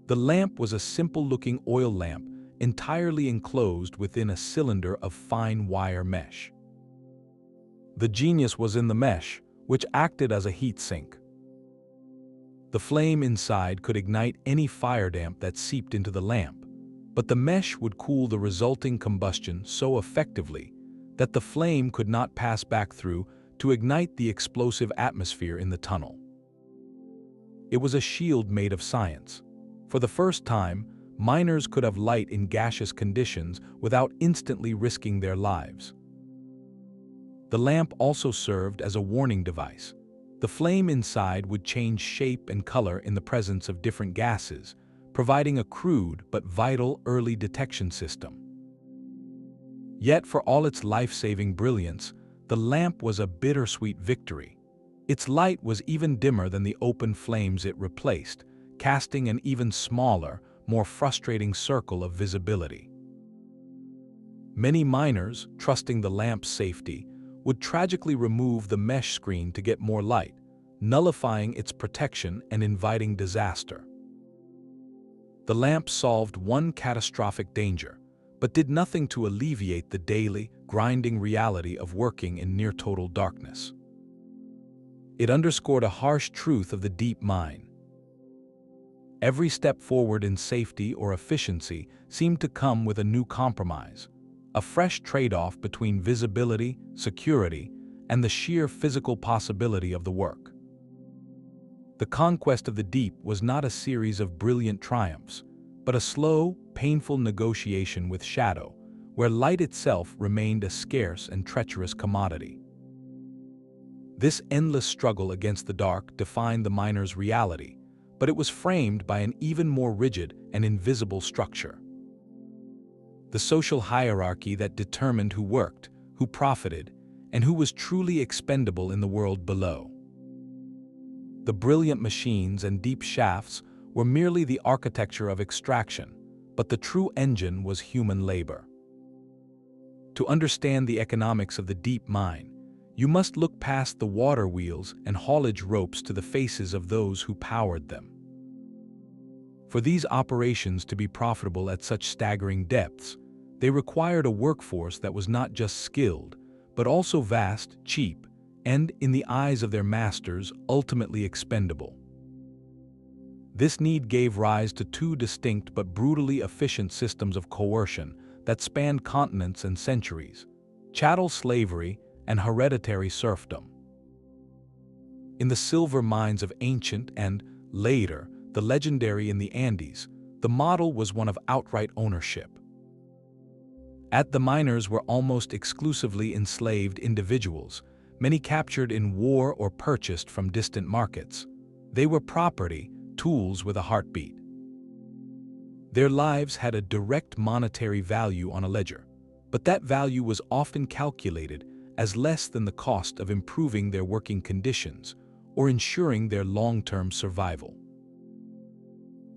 The lamp was a simple-looking oil lamp entirely enclosed within a cylinder of fine wire mesh. The genius was in the mesh, which acted as a heat sink. The flame inside could ignite any fire damp that seeped into the lamp, but the mesh would cool the resulting combustion so effectively that the flame could not pass back through to ignite the explosive atmosphere in the tunnel. It was a shield made of science. For the first time, miners could have light in gaseous conditions without instantly risking their lives. The lamp also served as a warning device. The flame inside would change shape and color in the presence of different gases, providing a crude but vital early detection system. Yet for all its life-saving brilliance, the lamp was a bittersweet victory. Its light was even dimmer than the open flames it replaced, casting an even smaller, more frustrating circle of visibility. Many miners, trusting the lamp's safety, would tragically remove the mesh screen to get more light, nullifying its protection and inviting disaster. The lamp solved one catastrophic danger, but did nothing to alleviate the daily, grinding reality of working in near-total darkness. It underscored a harsh truth of the deep mine. Every step forward in safety or efficiency seemed to come with a new compromise, a fresh trade-off between visibility, security, and the sheer physical possibility of the work. The conquest of the deep was not a series of brilliant triumphs, but a slow, painful negotiation with shadow, where light itself remained a scarce and treacherous commodity. This endless struggle against the dark defined the miner's reality, but it was framed by an even more rigid and invisible structure. The social hierarchy that determined who worked, who profited, and who was truly expendable in the world below. The brilliant machines and deep shafts were merely the architecture of extraction, but the true engine was human labor. To understand the economics of the deep mine, you must look past the water wheels and haulage ropes to the faces of those who powered them. For these operations to be profitable at such staggering depths, they required a workforce that was not just skilled, but also vast, cheap, and, in the eyes of their masters, ultimately expendable. This need gave rise to two distinct but brutally efficient systems of coercion that spanned continents and centuries: chattel slavery, and hereditary serfdom. In the silver mines of ancient and, later, the legendary in the Andes, the model was one of outright ownership. The miners were almost exclusively enslaved individuals, many captured in war or purchased from distant markets. They were property, tools with a heartbeat. Their lives had a direct monetary value on a ledger, but that value was often calculated as less than the cost of improving their working conditions or ensuring their long-term survival.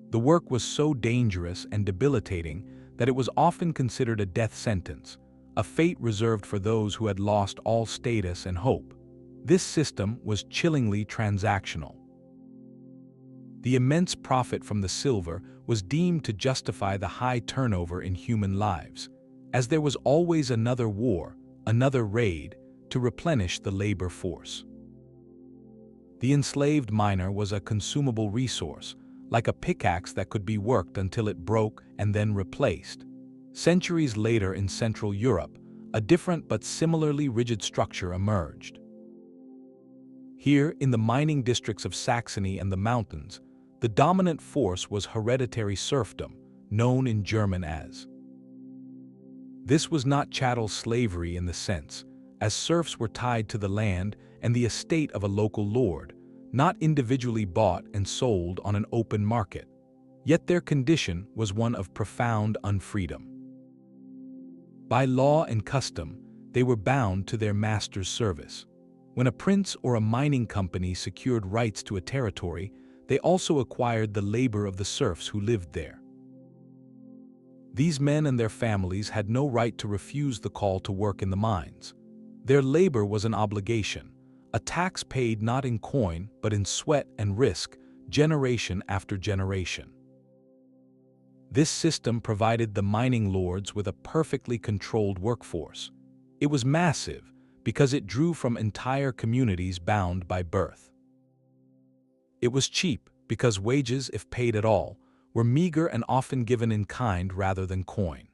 The work was so dangerous and debilitating that it was often considered a death sentence, a fate reserved for those who had lost all status and hope. This system was chillingly transactional. The immense profit from the silver was deemed to justify the high turnover in human lives, as there was always another war, another raid, to replenish the labor force. The enslaved miner was a consumable resource, like a pickaxe that could be worked until it broke and then replaced. Centuries later in Central Europe, a different but similarly rigid structure emerged. Here, in the mining districts of Saxony and the mountains, the dominant force was hereditary serfdom, known in German as. This was not chattel slavery in the sense, as serfs were tied to the land and the estate of a local lord, not individually bought and sold on an open market. Yet their condition was one of profound unfreedom. By law and custom, they were bound to their master's service. When a prince or a mining company secured rights to a territory, they also acquired the labor of the serfs who lived there. These men and their families had no right to refuse the call to work in the mines. Their labor was an obligation, a tax paid not in coin but in sweat and risk, generation after generation. This system provided the mining lords with a perfectly controlled workforce. It was massive because it drew from entire communities bound by birth. It was cheap because wages, if paid at all, were meager and often given in kind rather than coin.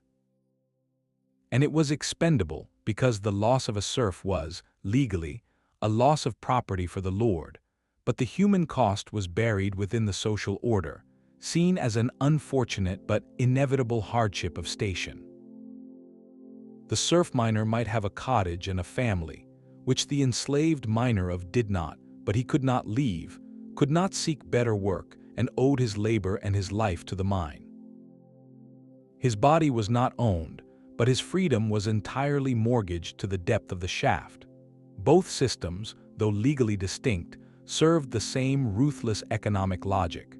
And it was expendable because the loss of a serf was, legally, a loss of property for the lord, but the human cost was buried within the social order, seen as an unfortunate but inevitable hardship of station. The serf miner might have a cottage and a family, which the enslaved miner of did not, but he could not leave, could not seek better work, and owed his labor and his life to the mine. His body was not owned, but his freedom was entirely mortgaged to the depth of the shaft. Both systems, though legally distinct, served the same ruthless economic logic.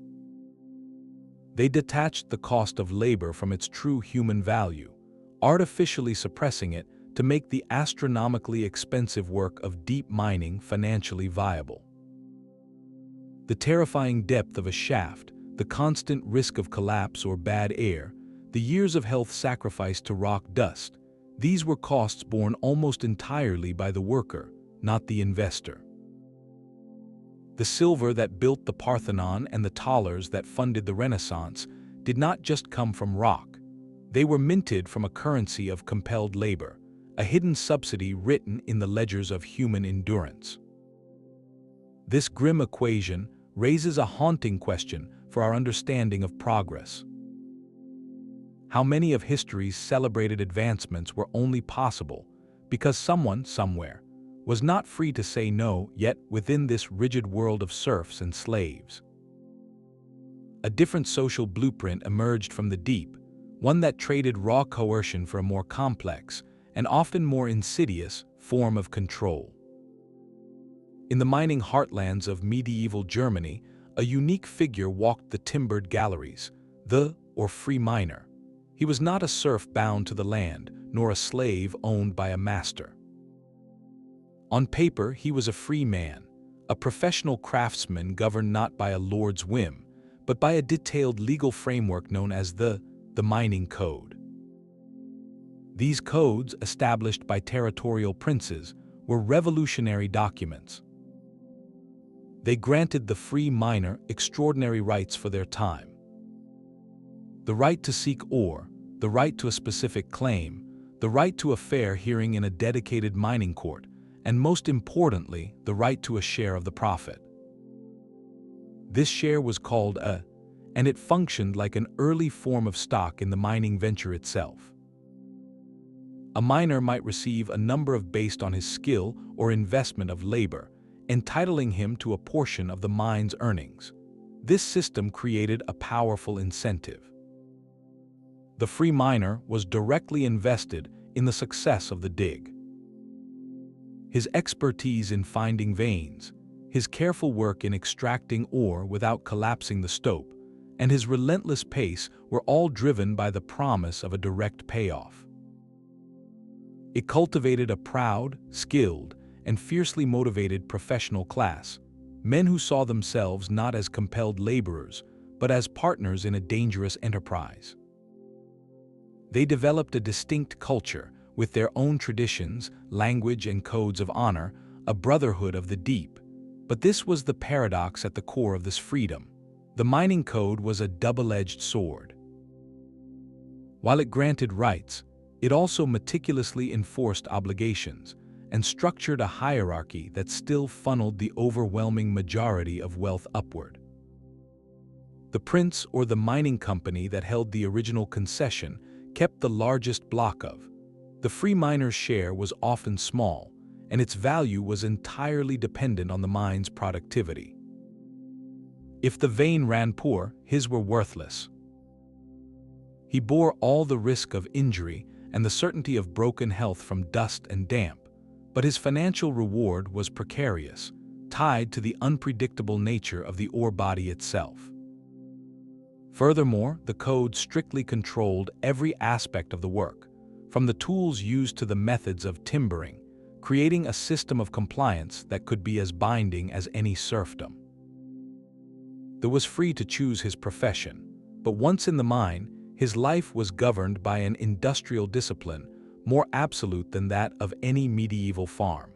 They detached the cost of labor from its true human value, artificially suppressing it to make the astronomically expensive work of deep mining financially viable. The terrifying depth of a shaft, the constant risk of collapse or bad air, the years of health sacrificed to rock dust, these were costs borne almost entirely by the worker, not the investor. The silver that built the Parthenon and the thalers that funded the Renaissance did not just come from rock. They were minted from a currency of compelled labor, a hidden subsidy written in the ledgers of human endurance. This grim equation raises a haunting question for our understanding of progress. How many of history's celebrated advancements were only possible because someone, somewhere, was not free to say no, yet within this rigid world of serfs and slaves? A different social blueprint emerged from the deep, one that traded raw coercion for a more complex, and often more insidious, form of control. In the mining heartlands of medieval Germany, a unique figure walked the timbered galleries, the, or free miner. He was not a serf bound to the land, nor a slave owned by a master. On paper, he was a free man, a professional craftsman governed not by a lord's whim, but by a detailed legal framework known as the mining code. These codes, established by territorial princes, were revolutionary documents. They granted the free miner extraordinary rights for their time. The right to seek ore, the right to a specific claim, the right to a fair hearing in a dedicated mining court, and most importantly, the right to a share of the profit. This share was called and it functioned like an early form of stock in the mining venture itself. A miner might receive a number based on his skill or investment of labor, entitling him to a portion of the mine's earnings. This system created a powerful incentive. The free miner was directly invested in the success of the dig. His expertise in finding veins, his careful work in extracting ore without collapsing the stope, and his relentless pace were all driven by the promise of a direct payoff. It cultivated a proud, skilled, and fiercely motivated professional class, men who saw themselves not as compelled laborers, but as partners in a dangerous enterprise. They developed a distinct culture with their own traditions, language, and codes of honor, a brotherhood of the deep. But this was the paradox at the core of this freedom. The mining code was a double-edged sword. While it granted rights, it also meticulously enforced obligations and structured a hierarchy that still funneled the overwhelming majority of wealth upward. The prince or the mining company that held the original concession kept the largest block of. The free miner's share was often small, and its value was entirely dependent on the mine's productivity. If the vein ran poor, his were worthless. He bore all the risk of injury and the certainty of broken health from dust and damp, but his financial reward was precarious, tied to the unpredictable nature of the ore body itself. Furthermore, the code strictly controlled every aspect of the work, from the tools used to the methods of timbering, creating a system of compliance that could be as binding as any serfdom. He was free to choose his profession, but once in the mine, his life was governed by an industrial discipline more absolute than that of any medieval farm.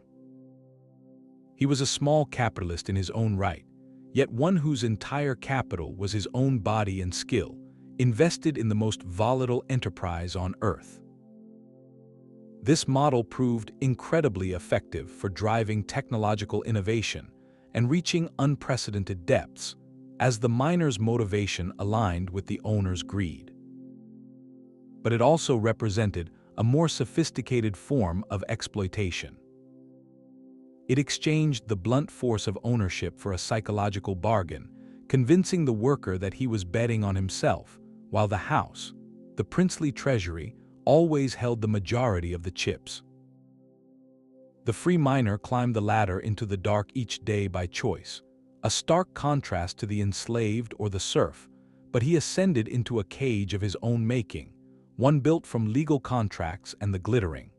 He was a small capitalist in his own right, yet one whose entire capital was his own body and skill, invested in the most volatile enterprise on earth. This model proved incredibly effective for driving technological innovation and reaching unprecedented depths, as the miner's motivation aligned with the owner's greed. But it also represented a more sophisticated form of exploitation. It exchanged the blunt force of ownership for a psychological bargain, convincing the worker that he was betting on himself, while the house, the princely treasury, always held the majority of the chips. The free miner climbed the ladder into the dark each day by choice, a stark contrast to the enslaved or the serf, but he ascended into a cage of his own making, one built from legal contracts and the glittering,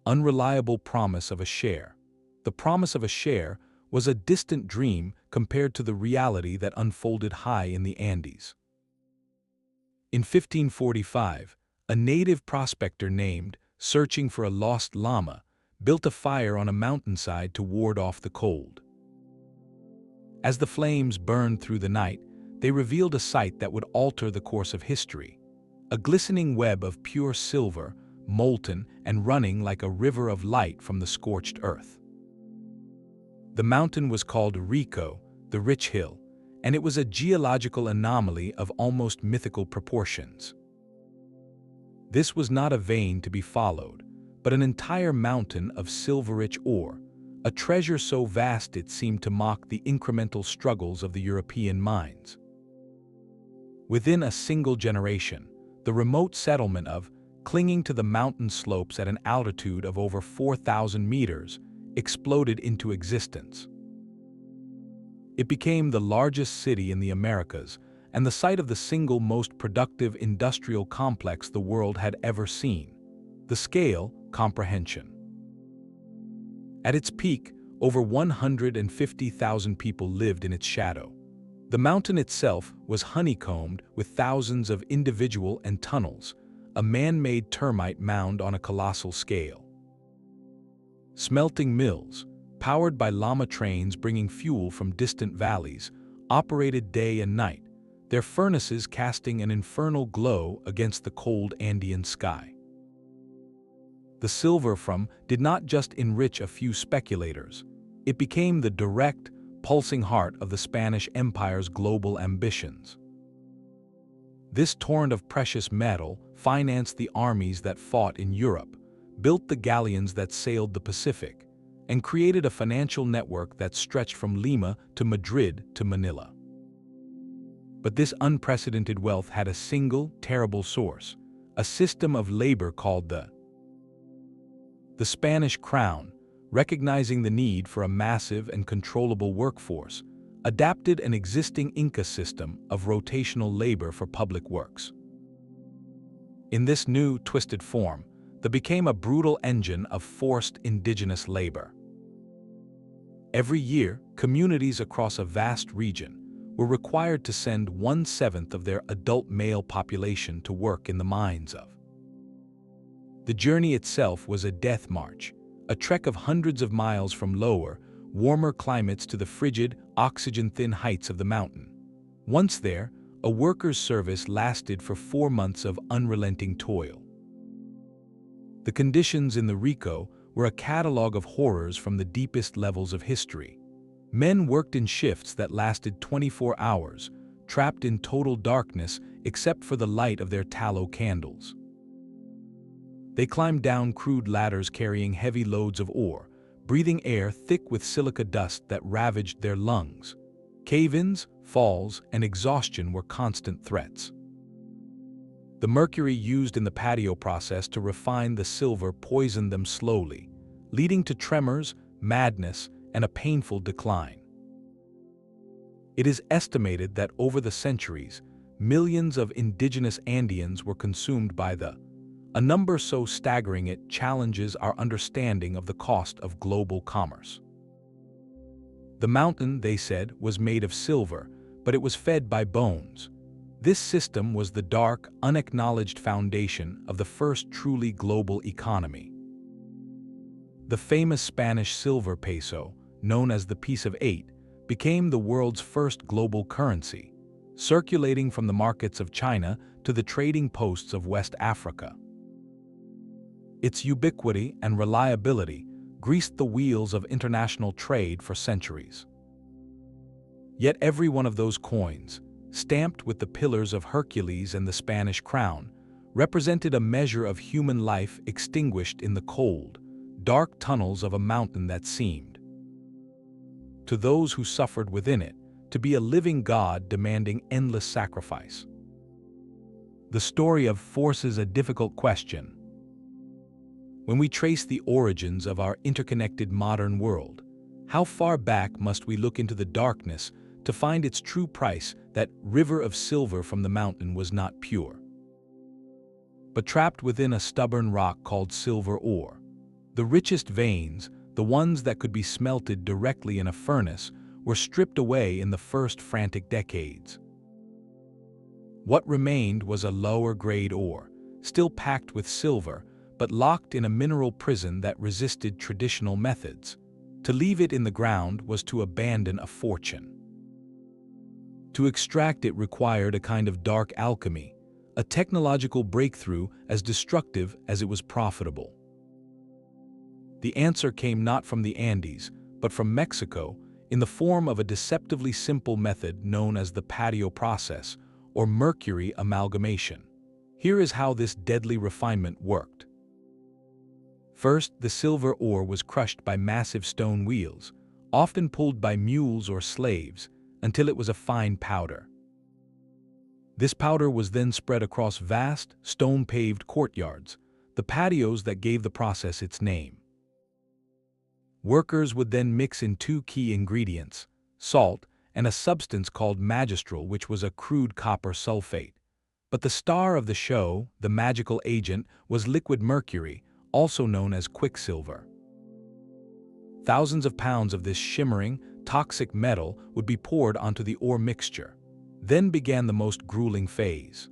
unreliable promise of a share. The promise of a share was a distant dream compared to the reality that unfolded high in the Andes. In 1545, a native prospector named, searching for a lost llama, built a fire on a mountainside to ward off the cold. As the flames burned through the night, they revealed a sight that would alter the course of history, a glistening web of pure silver, molten and running like a river of light from the scorched earth. The mountain was called Rico, the Rich Hill, and it was a geological anomaly of almost mythical proportions. This was not a vein to be followed, but an entire mountain of silver-rich ore, a treasure so vast it seemed to mock the incremental struggles of the European mines. Within a single generation, the remote settlement of, clinging to the mountain slopes at an altitude of over 4,000 meters, exploded into existence. It became the largest city in the Americas and the site of the single most productive industrial complex the world had ever seen. The scale, comprehension. At its peak, over 150,000 people lived in its shadow. The mountain itself was honeycombed with thousands of individual and tunnels, a man-made termite mound on a colossal scale. Smelting mills, powered by llama trains bringing fuel from distant valleys, operated day and night, their furnaces casting an infernal glow against the cold Andean sky. The silver from did not just enrich a few speculators. It became the direct, pulsing heart of the Spanish Empire's global ambitions. This torrent of precious metal financed the armies that fought in Europe, built the galleons that sailed the Pacific, and created a financial network that stretched from Lima to Madrid to Manila. But this unprecedented wealth had a single, terrible source, a system of labor called the Spanish crown, recognizing the need for a massive and controllable workforce, adapted an existing Inca system of rotational labor for public works. In this new, twisted form, there became a brutal engine of forced indigenous labor. Every year, communities across a vast region were required to send 1/7 of their adult male population to work in the mines of. The journey itself was a death march, a trek of hundreds of miles from lower, warmer climates to the frigid, oxygen-thin heights of the mountain. Once there, a worker's service lasted for 4 months of unrelenting toil. The conditions in the Rico were a catalogue of horrors from the deepest levels of history. Men worked in shifts that lasted 24 hours, trapped in total darkness except for the light of their tallow candles. They climbed down crude ladders carrying heavy loads of ore, breathing air thick with silica dust that ravaged their lungs. Cave-ins, falls, and exhaustion were constant threats. The mercury used in the patio process to refine the silver poisoned them slowly, leading to tremors, madness, and a painful decline. It is estimated that over the centuries, millions of indigenous Andeans were consumed by a number so staggering it challenges our understanding of the cost of global commerce. The mountain, they said, was made of silver, but it was fed by bones. This system was the dark, unacknowledged foundation of the first truly global economy. The famous Spanish silver peso, known as the Piece of Eight, became the world's first global currency, circulating from the markets of China to the trading posts of West Africa. Its ubiquity and reliability greased the wheels of international trade for centuries. Yet every one of those coins, stamped with the pillars of Hercules and the Spanish crown, represented a measure of human life extinguished in the cold, dark tunnels of a mountain that seemed, to those who suffered within it, to be a living god demanding endless sacrifice. The story of forces a difficult question. When we trace the origins of our interconnected modern world, how far back must we look into the darkness to find its true price? That river of silver from the mountain was not pure, but trapped within a stubborn rock called silver ore. The richest veins, the ones that could be smelted directly in a furnace, were stripped away in the first frantic decades. What remained was a lower-grade ore, still packed with silver, but locked in a mineral prison that resisted traditional methods. To leave it in the ground was to abandon a fortune. To extract it required a kind of dark alchemy, a technological breakthrough as destructive as it was profitable. The answer came not from the Andes, but from Mexico, in the form of a deceptively simple method known as the patio process, or mercury amalgamation. Here is how this deadly refinement worked. First, the silver ore was crushed by massive stone wheels, often pulled by mules or slaves, until it was a fine powder. This powder was then spread across vast, stone-paved courtyards, the patios that gave the process its name. Workers would then mix in 2 key ingredients, salt and a substance called magistral, which was a crude copper sulfate. But the star of the show, the magical agent, was liquid mercury, also known as quicksilver. Thousands of pounds of this shimmering, toxic metal would be poured onto the ore mixture. Then began the most grueling phase.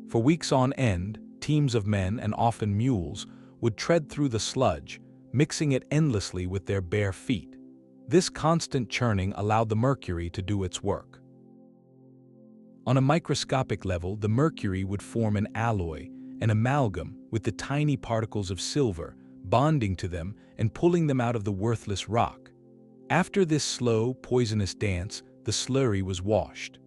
For weeks on end, teams of men, and often mules, would tread through the sludge, mixing it endlessly with their bare feet. This constant churning allowed the mercury to do its work. On a microscopic level, the mercury would form an alloy, an amalgam with the tiny particles of silver bonding to them and pulling them out of the worthless rock. After this slow, poisonous dance, the slurry was washed.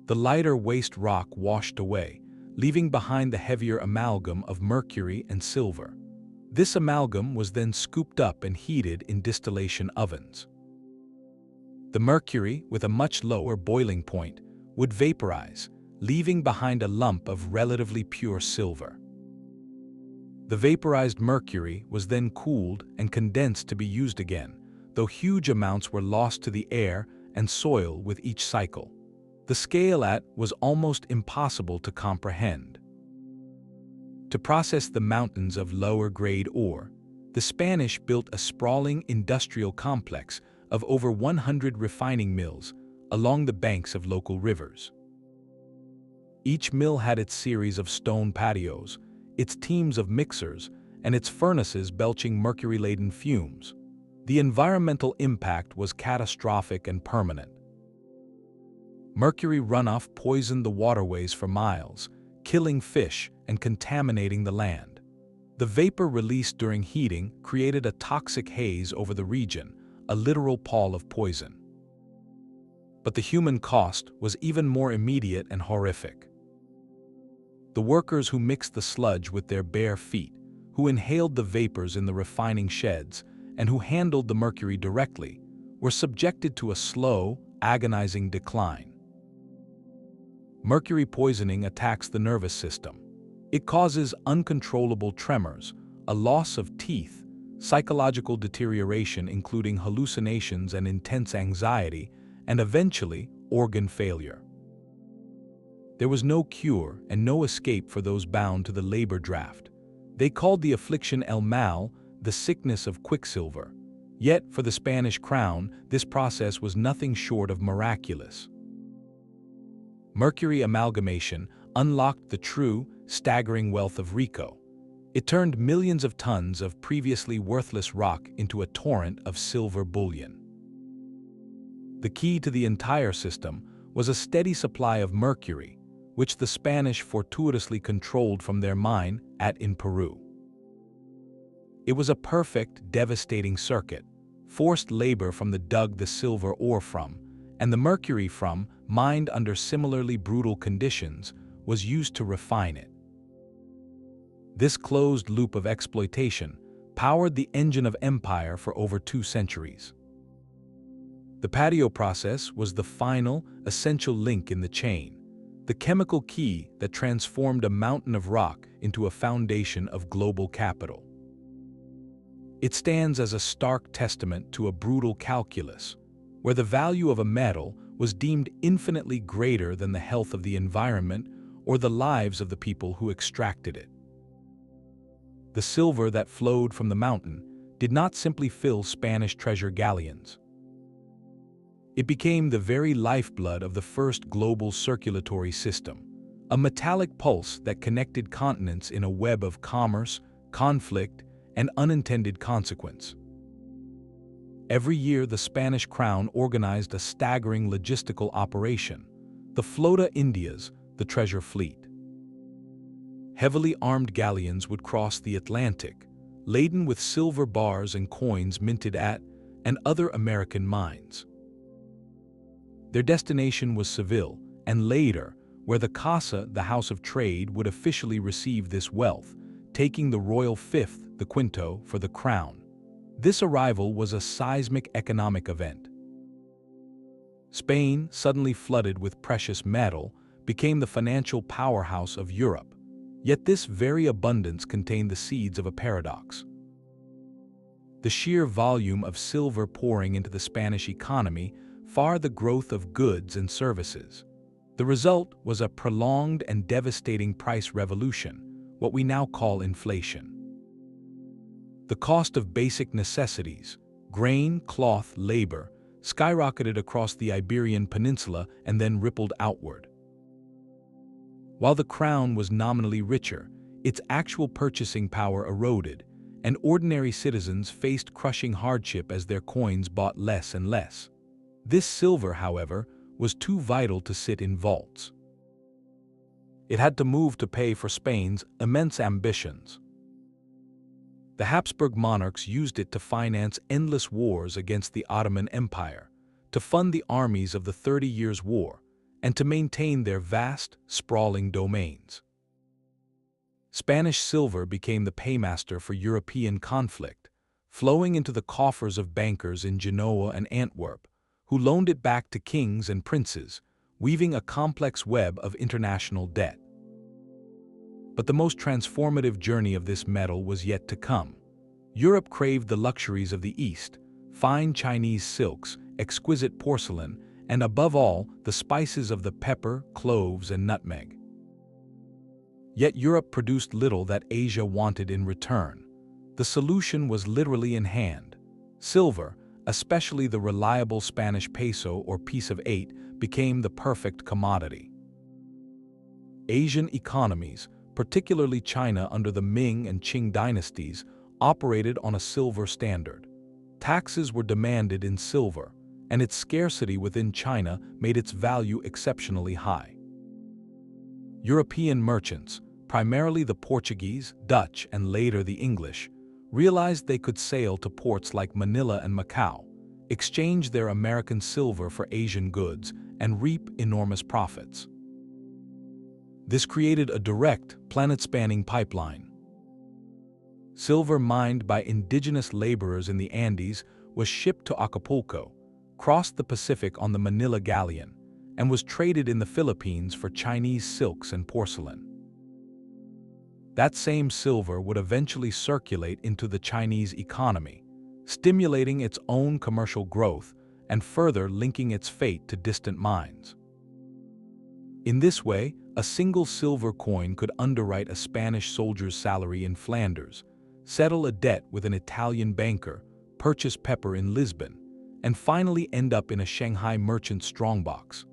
The lighter waste rock washed away, leaving behind the heavier amalgam of mercury and silver. This amalgam was then scooped up and heated in distillation ovens. The mercury, with a much lower boiling point, would vaporize, leaving behind a lump of relatively pure silver. The vaporized mercury was then cooled and condensed to be used again, though huge amounts were lost to the air and soil with each cycle. The scale was almost impossible to comprehend. To process the mountains of lower-grade ore, the Spanish built a sprawling industrial complex of over 100 refining mills along the banks of local rivers. Each mill had its series of stone patios, its teams of mixers, and its furnaces belching mercury-laden fumes. The environmental impact was catastrophic and permanent. Mercury runoff poisoned the waterways for miles, killing fish and contaminating the land. The vapor released during heating created a toxic haze over the region, a literal pall of poison. But the human cost was even more immediate and horrific. The workers who mixed the sludge with their bare feet, who inhaled the vapors in the refining sheds, and who handled the mercury directly, were subjected to a slow, agonizing decline. Mercury poisoning attacks the nervous system. It causes uncontrollable tremors, a loss of teeth, psychological deterioration including hallucinations and intense anxiety, and eventually organ failure. There was no cure and no escape for those bound to the labor draft. They called the affliction el mal, the sickness of quicksilver. Yet, for the Spanish crown, this process was nothing short of miraculous. Mercury amalgamation unlocked the true, staggering wealth of Rico. It turned millions of tons of previously worthless rock into a torrent of silver bullion. The key to the entire system was a steady supply of mercury, which the Spanish fortuitously controlled from their mine in Peru. It was a perfect, devastating circuit. Forced labor from the silver ore from, and the mercury from, mined under similarly brutal conditions, was used to refine it. This closed loop of exploitation powered the engine of empire for over 2 centuries. The patio process was the final, essential link in the chain, the chemical key that transformed a mountain of rock into a foundation of global capital. It stands as a stark testament to a brutal calculus, where the value of a metal was deemed infinitely greater than the health of the environment or the lives of the people who extracted it. The silver that flowed from the mountain did not simply fill Spanish treasure galleons. It became the very lifeblood of the first global circulatory system, a metallic pulse that connected continents in a web of commerce, conflict, and unintended consequence. Every year, the Spanish crown organized a staggering logistical operation, the Flota Indias, the treasure fleet. Heavily armed galleons would cross the Atlantic, laden with silver bars and coins minted at and other American mines. Their destination was Seville, and later, where the Casa, the House of Trade, would officially receive this wealth, taking the royal fifth, the quinto, for the crown. This arrival was a seismic economic event. Spain, suddenly flooded with precious metal, became the financial powerhouse of Europe. Yet this very abundance contained the seeds of a paradox. The sheer volume of silver pouring into the Spanish economy far the growth of goods and services. The result was a prolonged and devastating price revolution, what we now call inflation. The cost of basic necessities, grain, cloth, labor, skyrocketed across the Iberian Peninsula and then rippled outward. While the crown was nominally richer, its actual purchasing power eroded, and ordinary citizens faced crushing hardship as their coins bought less and less. This silver, however, was too vital to sit in vaults. It had to move to pay for Spain's immense ambitions. The Habsburg monarchs used it to finance endless wars against the Ottoman Empire, to fund the armies of the 30 Years' War, and to maintain their vast, sprawling domains. Spanish silver became the paymaster for European conflict, flowing into the coffers of bankers in Genoa and Antwerp, who loaned it back to kings and princes, weaving a complex web of international debt. But the most transformative journey of this metal was yet to come. Europe craved the luxuries of the East, fine Chinese silks, exquisite porcelain, and above all, the spices of the pepper, cloves, and nutmeg. Yet Europe produced little that Asia wanted in return. The solution was literally in hand. Silver, especially the reliable Spanish peso or piece of 8, became the perfect commodity. Asian economies, particularly China under the Ming and Qing dynasties, operated on a silver standard. Taxes were demanded in silver, and its scarcity within China made its value exceptionally high. European merchants, primarily the Portuguese, Dutch, and later the English, realized they could sail to ports like Manila and Macau, exchange their American silver for Asian goods, and reap enormous profits. This created a direct, planet-spanning pipeline. Silver mined by indigenous laborers in the Andes was shipped to Acapulco, crossed the Pacific on the Manila galleon, and was traded in the Philippines for Chinese silks and porcelain. That same silver would eventually circulate into the Chinese economy, stimulating its own commercial growth and further linking its fate to distant mines. In this way, a single silver coin could underwrite a Spanish soldier's salary in Flanders, settle a debt with an Italian banker, purchase pepper in Lisbon, and finally end up in a Shanghai merchant strongbox.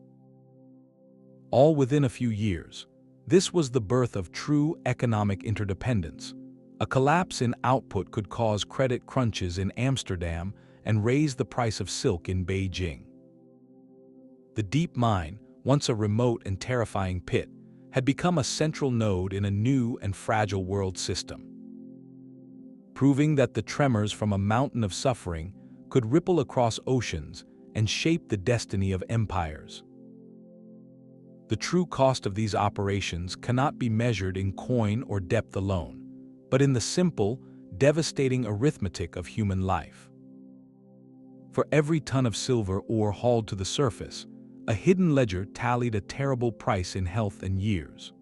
All within a few years. This was the birth of true economic interdependence. A collapse in output could cause credit crunches in Amsterdam and raise the price of silk in Beijing. The deep mine, once a remote and terrifying pit, had become a central node in a new and fragile world system, proving that the tremors from a mountain of suffering could ripple across oceans and shape the destiny of empires. The true cost of these operations cannot be measured in coin or depth alone, but in the simple, devastating arithmetic of human life. For every ton of silver ore hauled to the surface, a hidden ledger tallied a terrible price in health and years.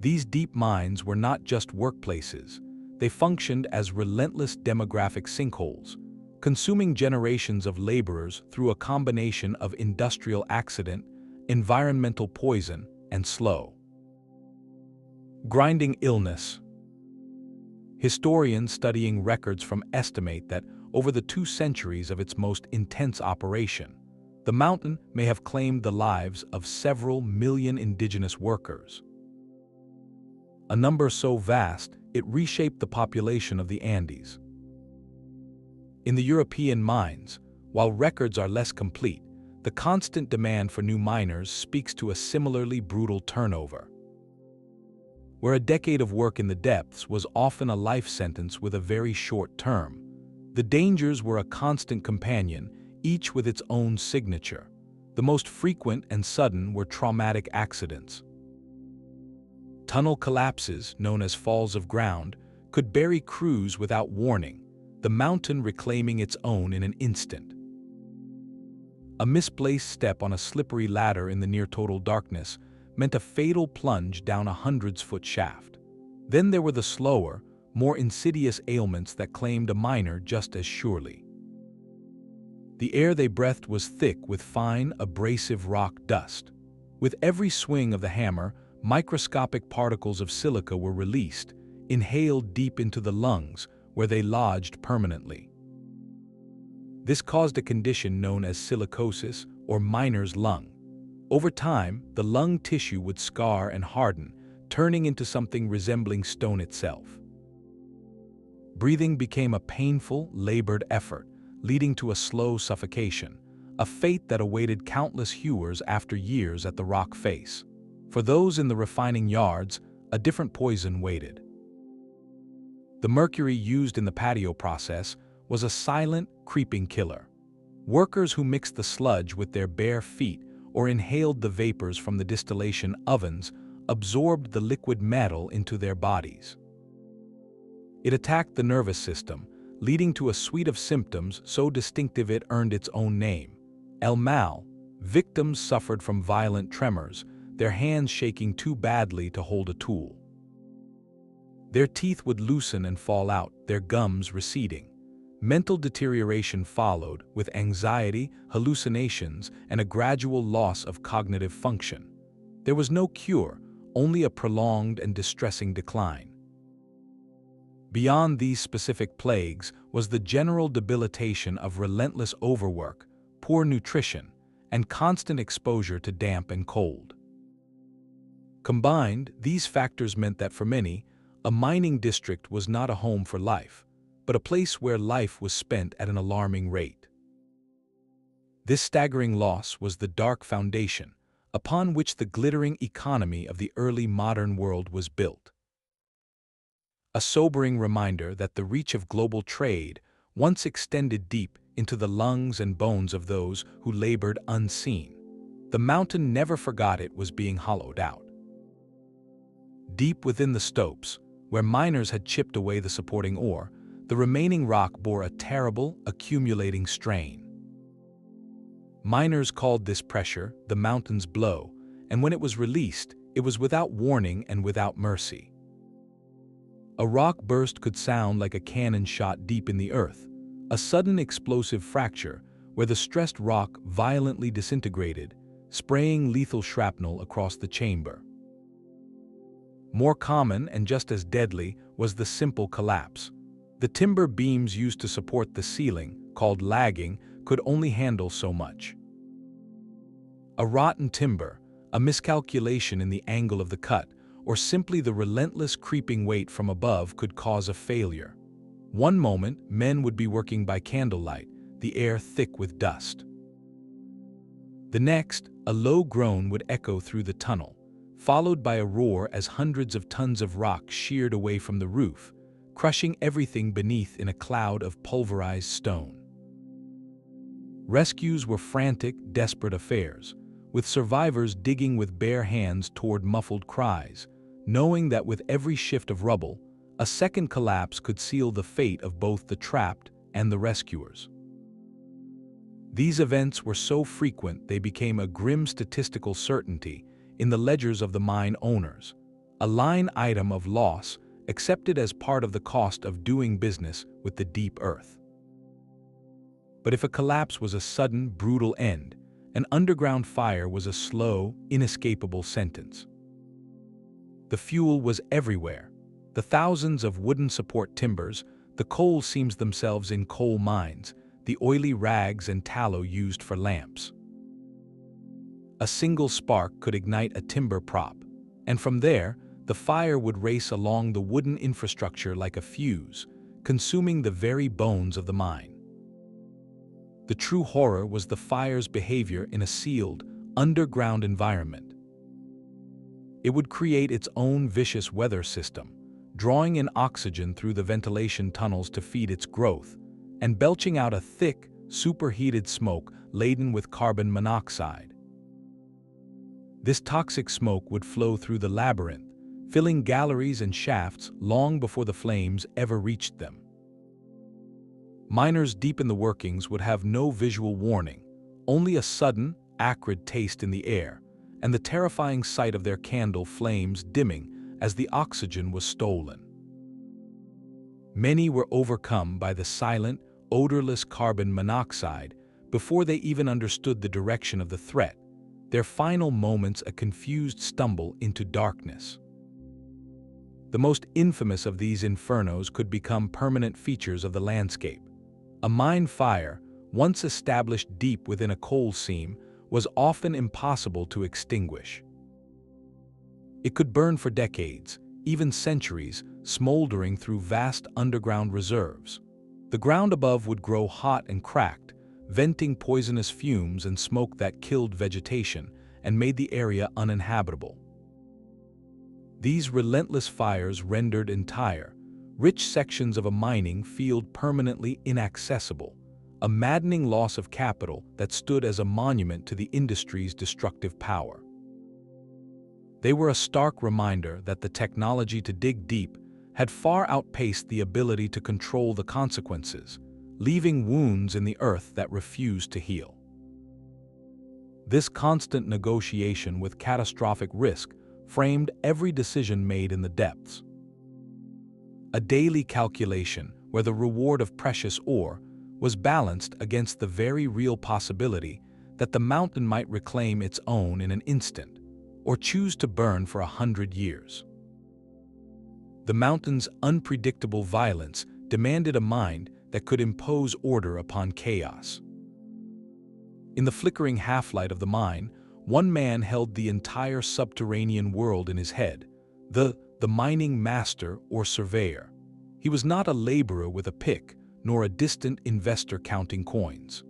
These deep mines were not just workplaces, they functioned as relentless demographic sinkholes, consuming generations of laborers through a combination of industrial accident, environmental poison, and slow, grinding illness. Historians studying records estimate that over the 2 centuries of its most intense operation, the mountain may have claimed the lives of several million indigenous workers. A number so vast, it reshaped the population of the Andes. In the European mines, while records are less complete, the constant demand for new miners speaks to a similarly brutal turnover. Where a decade of work in the depths was often a life sentence with a very short term, the dangers were a constant companion, each with its own signature. The most frequent and sudden were traumatic accidents. Tunnel collapses, known as falls of ground, could bury crews without warning, the mountain reclaiming its own in an instant. A misplaced step on a slippery ladder in the near-total darkness meant a fatal plunge down a hundreds-foot shaft. Then there were the slower, more insidious ailments that claimed a miner just as surely. The air they breathed was thick with fine, abrasive rock dust. With every swing of the hammer, microscopic particles of silica were released, inhaled deep into the lungs, where they lodged permanently. This caused a condition known as silicosis, or miner's lung. Over time, the lung tissue would scar and harden, turning into something resembling stone itself. Breathing became a painful, labored effort, leading to a slow suffocation, a fate that awaited countless hewers after years at the rock face. For those in the refining yards, a different poison waited. The mercury used in the patio process was a silent, creeping killer. Workers who mixed the sludge with their bare feet or inhaled the vapors from the distillation ovens absorbed the liquid metal into their bodies. It attacked the nervous system, leading to a suite of symptoms so distinctive it earned its own name. El Mal. Victims suffered from violent tremors, their hands shaking too badly to hold a tool. Their teeth would loosen and fall out, their gums receding. Mental deterioration followed, with anxiety, hallucinations, and a gradual loss of cognitive function. There was no cure, only a prolonged and distressing decline. Beyond these specific plagues was the general debilitation of relentless overwork, poor nutrition, and constant exposure to damp and cold. Combined, these factors meant that for many, a mining district was not a home for life, but a place where life was spent at an alarming rate. This staggering loss was the dark foundation upon which the glittering economy of the early modern world was built. A sobering reminder that the reach of global trade once extended deep into the lungs and bones of those who labored unseen. The mountain never forgot it was being hollowed out. Deep within the stopes, where miners had chipped away the supporting ore, the remaining rock bore a terrible, accumulating strain. Miners called this pressure the mountain's blow, and when it was released, it was without warning and without mercy. A rock burst could sound like a cannon shot deep in the earth, a sudden explosive fracture where the stressed rock violently disintegrated, spraying lethal shrapnel across the chamber. More common and just as deadly was the simple collapse. The timber beams used to support the ceiling, called lagging, could only handle so much. A rotten timber, a miscalculation in the angle of the cut, or simply the relentless creeping weight from above could cause a failure. One moment, men would be working by candlelight, the air thick with dust. The next, a low groan would echo through the tunnel, followed by a roar as hundreds of tons of rock sheared away from the roof, crushing everything beneath in a cloud of pulverized stone. Rescues were frantic, desperate affairs, with survivors digging with bare hands toward muffled cries, knowing that with every shift of rubble, a second collapse could seal the fate of both the trapped and the rescuers. These events were so frequent they became a grim statistical certainty in the ledgers of the mine owners, a line item of loss accepted as part of the cost of doing business with the deep earth. But if a collapse was a sudden, brutal end, an underground fire was a slow, inescapable sentence. The fuel was everywhere. The thousands of wooden support timbers, the coal seams themselves in coal mines, the oily rags and tallow used for lamps. A single spark could ignite a timber prop, and from there, the fire would race along the wooden infrastructure like a fuse, consuming the very bones of the mine. The true horror was the fire's behavior in a sealed, underground environment. It would create its own vicious weather system, drawing in oxygen through the ventilation tunnels to feed its growth, and belching out a thick, superheated smoke laden with carbon monoxide. This toxic smoke would flow through the labyrinth, filling galleries and shafts long before the flames ever reached them. Miners deep in the workings would have no visual warning, only a sudden, acrid taste in the air, and the terrifying sight of their candle flames dimming as the oxygen was stolen. Many were overcome by the silent, odorless carbon monoxide before they even understood the direction of the threat, their final moments a confused stumble into darkness. The most infamous of these infernos could become permanent features of the landscape. A mine fire, once established deep within a coal seam, was often impossible to extinguish. It could burn for decades, even centuries, smoldering through vast underground reserves. The ground above would grow hot and cracked, venting poisonous fumes and smoke that killed vegetation and made the area uninhabitable. These relentless fires rendered entire, rich sections of a mining field permanently inaccessible, a maddening loss of capital that stood as a monument to the industry's destructive power. They were a stark reminder that the technology to dig deep had far outpaced the ability to control the consequences, leaving wounds in the earth that refused to heal. This constant negotiation with catastrophic risk framed every decision made in the depths. A daily calculation where the reward of precious ore was balanced against the very real possibility that the mountain might reclaim its own in an instant, or choose to burn for 100 years. The mountain's unpredictable violence demanded a mind that could impose order upon chaos. In the flickering half-light of the mine, one man held the entire subterranean world in his head, the mining master or surveyor. He was not a laborer with a pick, nor a distant investor counting coins.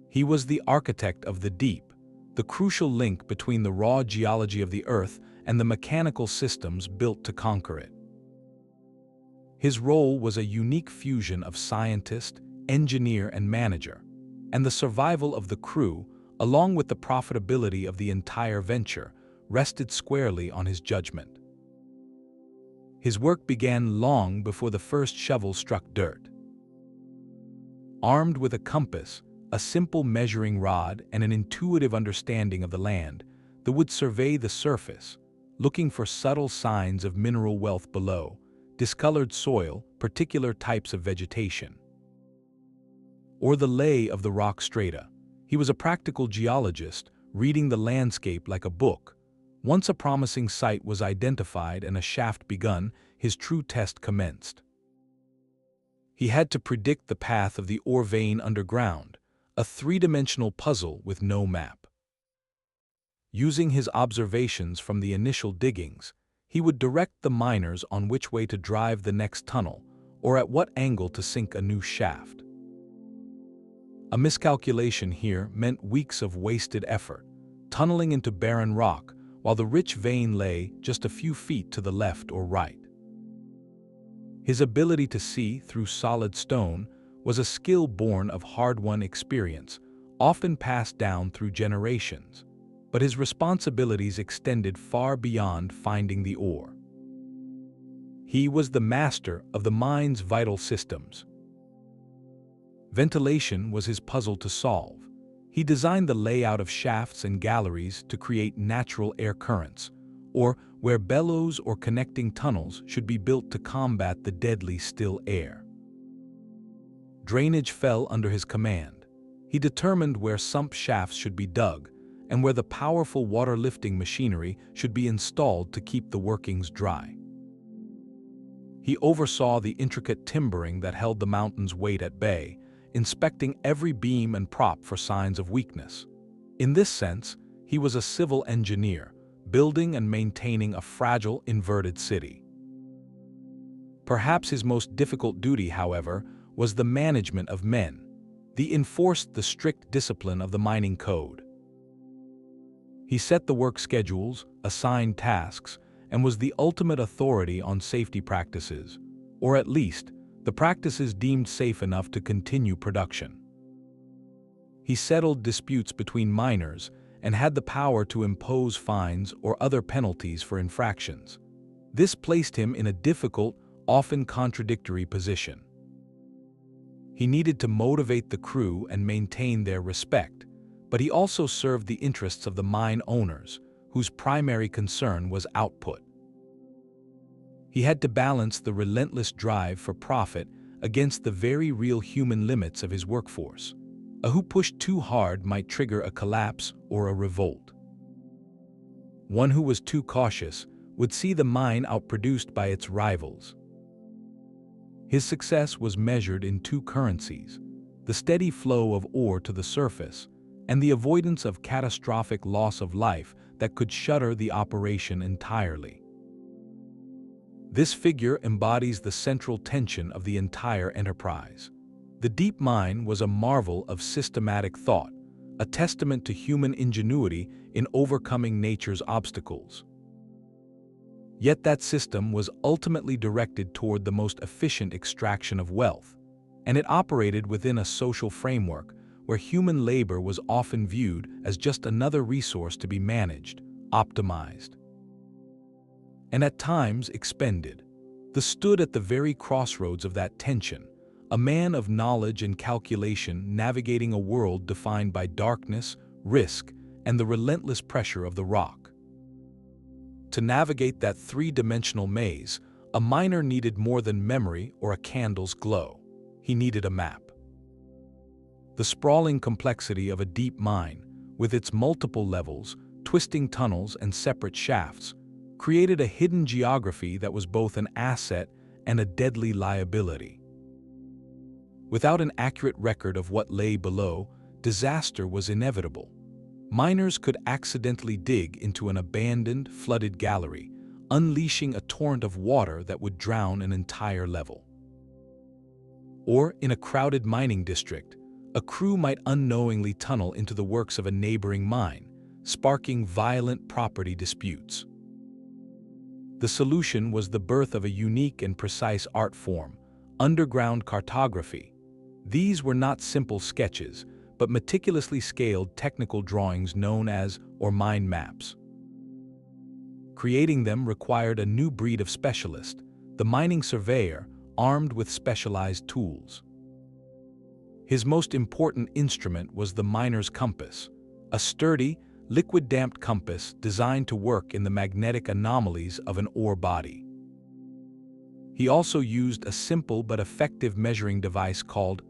He was the architect of the deep, the crucial link between the raw geology of the earth and the mechanical systems built to conquer it. His role was a unique fusion of scientist, engineer, and manager, and the survival of the crew, along with the profitability of the entire venture, rested squarely on his judgment. His work began long before the first shovel struck dirt. Armed with a compass, a simple measuring rod, and an intuitive understanding of the land, they would survey the surface, looking for subtle signs of mineral wealth below, discolored soil, particular types of vegetation, or the lay of the rock strata. He was a practical geologist, reading the landscape like a book. Once a promising site was identified and a shaft begun, his true test commenced. He had to predict the path of the ore vein underground, a three-dimensional puzzle with no map. Using his observations from the initial diggings, he would direct the miners on which way to drive the next tunnel, or at what angle to sink a new shaft. A miscalculation here meant weeks of wasted effort, tunneling into barren rock while the rich vein lay just a few feet to the left or right. His ability to see through solid stone was a skill born of hard-won experience, often passed down through generations, but his responsibilities extended far beyond finding the ore. He was the master of the mine's vital systems. Ventilation was his puzzle to solve. He designed the layout of shafts and galleries to create natural air currents, or where bellows or connecting tunnels should be built to combat the deadly still air. Drainage fell under his command. He determined where sump shafts should be dug and where the powerful water-lifting machinery should be installed to keep the workings dry. He oversaw the intricate timbering that held the mountain's weight at bay, inspecting every beam and prop for signs of weakness. In this sense, he was a civil engineer, building and maintaining a fragile, inverted city. Perhaps his most difficult duty, however, was the management of men. He enforced the strict discipline of the mining code. He set the work schedules, assigned tasks, and was the ultimate authority on safety practices, or at least, the practices deemed safe enough to continue production. He settled disputes between miners and had the power to impose fines or other penalties for infractions. This placed him in a difficult, often contradictory position. He needed to motivate the crew and maintain their respect, but he also served the interests of the mine owners, whose primary concern was output. He had to balance the relentless drive for profit against the very real human limits of his workforce. Who pushed too hard might trigger a collapse or a revolt. One who was too cautious would see the mine outproduced by its rivals. His success was measured in two currencies: the steady flow of ore to the surface and the avoidance of catastrophic loss of life that could shutter the operation entirely. This figure embodies the central tension of the entire enterprise. The deep mine was a marvel of systematic thought, a testament to human ingenuity in overcoming nature's obstacles. Yet that system was ultimately directed toward the most efficient extraction of wealth, and it operated within a social framework where human labor was often viewed as just another resource to be managed, optimized, and at times expended. Thus stood at the very crossroads of that tension, a man of knowledge and calculation navigating a world defined by darkness, risk, and the relentless pressure of the rock. To navigate that three-dimensional maze, a miner needed more than memory or a candle's glow. He needed a map. The sprawling complexity of a deep mine, with its multiple levels, twisting tunnels, and separate shafts, created a hidden geography that was both an asset and a deadly liability. Without an accurate record of what lay below, disaster was inevitable. Miners could accidentally dig into an abandoned, flooded gallery, unleashing a torrent of water that would drown an entire level. Or, in a crowded mining district, a crew might unknowingly tunnel into the works of a neighboring mine, sparking violent property disputes. The solution was the birth of a unique and precise art form, underground cartography. These were not simple sketches, but meticulously scaled technical drawings known as or mine maps. Creating them required a new breed of specialist, the mining surveyor, armed with specialized tools. His most important instrument was the miner's compass, a sturdy, liquid-damped compass designed to work in the magnetic anomalies of an ore body. He also used a simple but effective measuring device called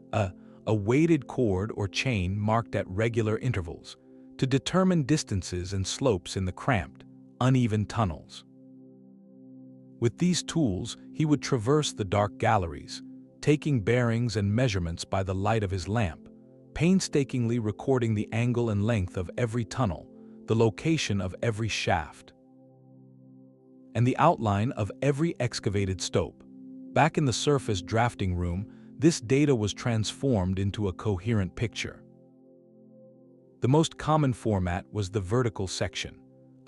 a weighted cord or chain marked at regular intervals to determine distances and slopes in the cramped, uneven tunnels. With these tools, he would traverse the dark galleries, taking bearings and measurements by the light of his lamp, painstakingly recording the angle and length of every tunnel, the location of every shaft, and the outline of every excavated stope. Back in the surface drafting room, this data was transformed into a coherent picture. The most common format was the vertical section,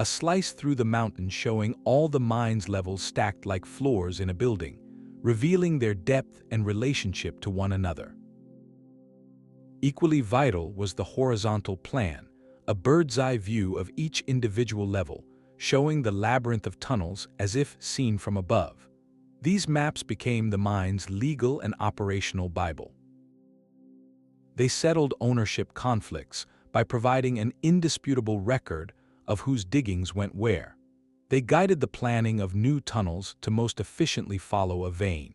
a slice through the mountain showing all the mine's levels stacked like floors in a building, revealing their depth and relationship to one another. Equally vital was the horizontal plan, a bird's-eye view of each individual level, showing the labyrinth of tunnels as if seen from above. These maps became the mine's legal and operational Bible. They settled ownership conflicts by providing an indisputable record of whose diggings went where. They guided the planning of new tunnels to most efficiently follow a vein.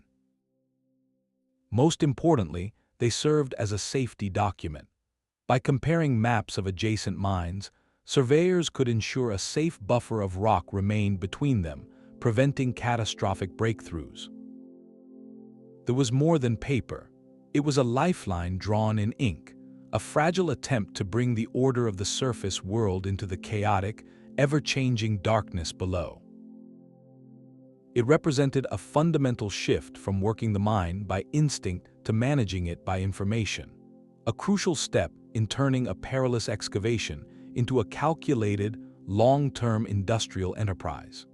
Most importantly, they served as a safety document. By comparing maps of adjacent mines, surveyors could ensure a safe buffer of rock remained between them, preventing catastrophic breakthroughs. There was more than paper. It was a lifeline drawn in ink, a fragile attempt to bring the order of the surface world into the chaotic, ever-changing darkness below. It represented a fundamental shift from working the mine by instinct to managing it by information, a crucial step in turning a perilous excavation into a calculated, long-term industrial enterprise.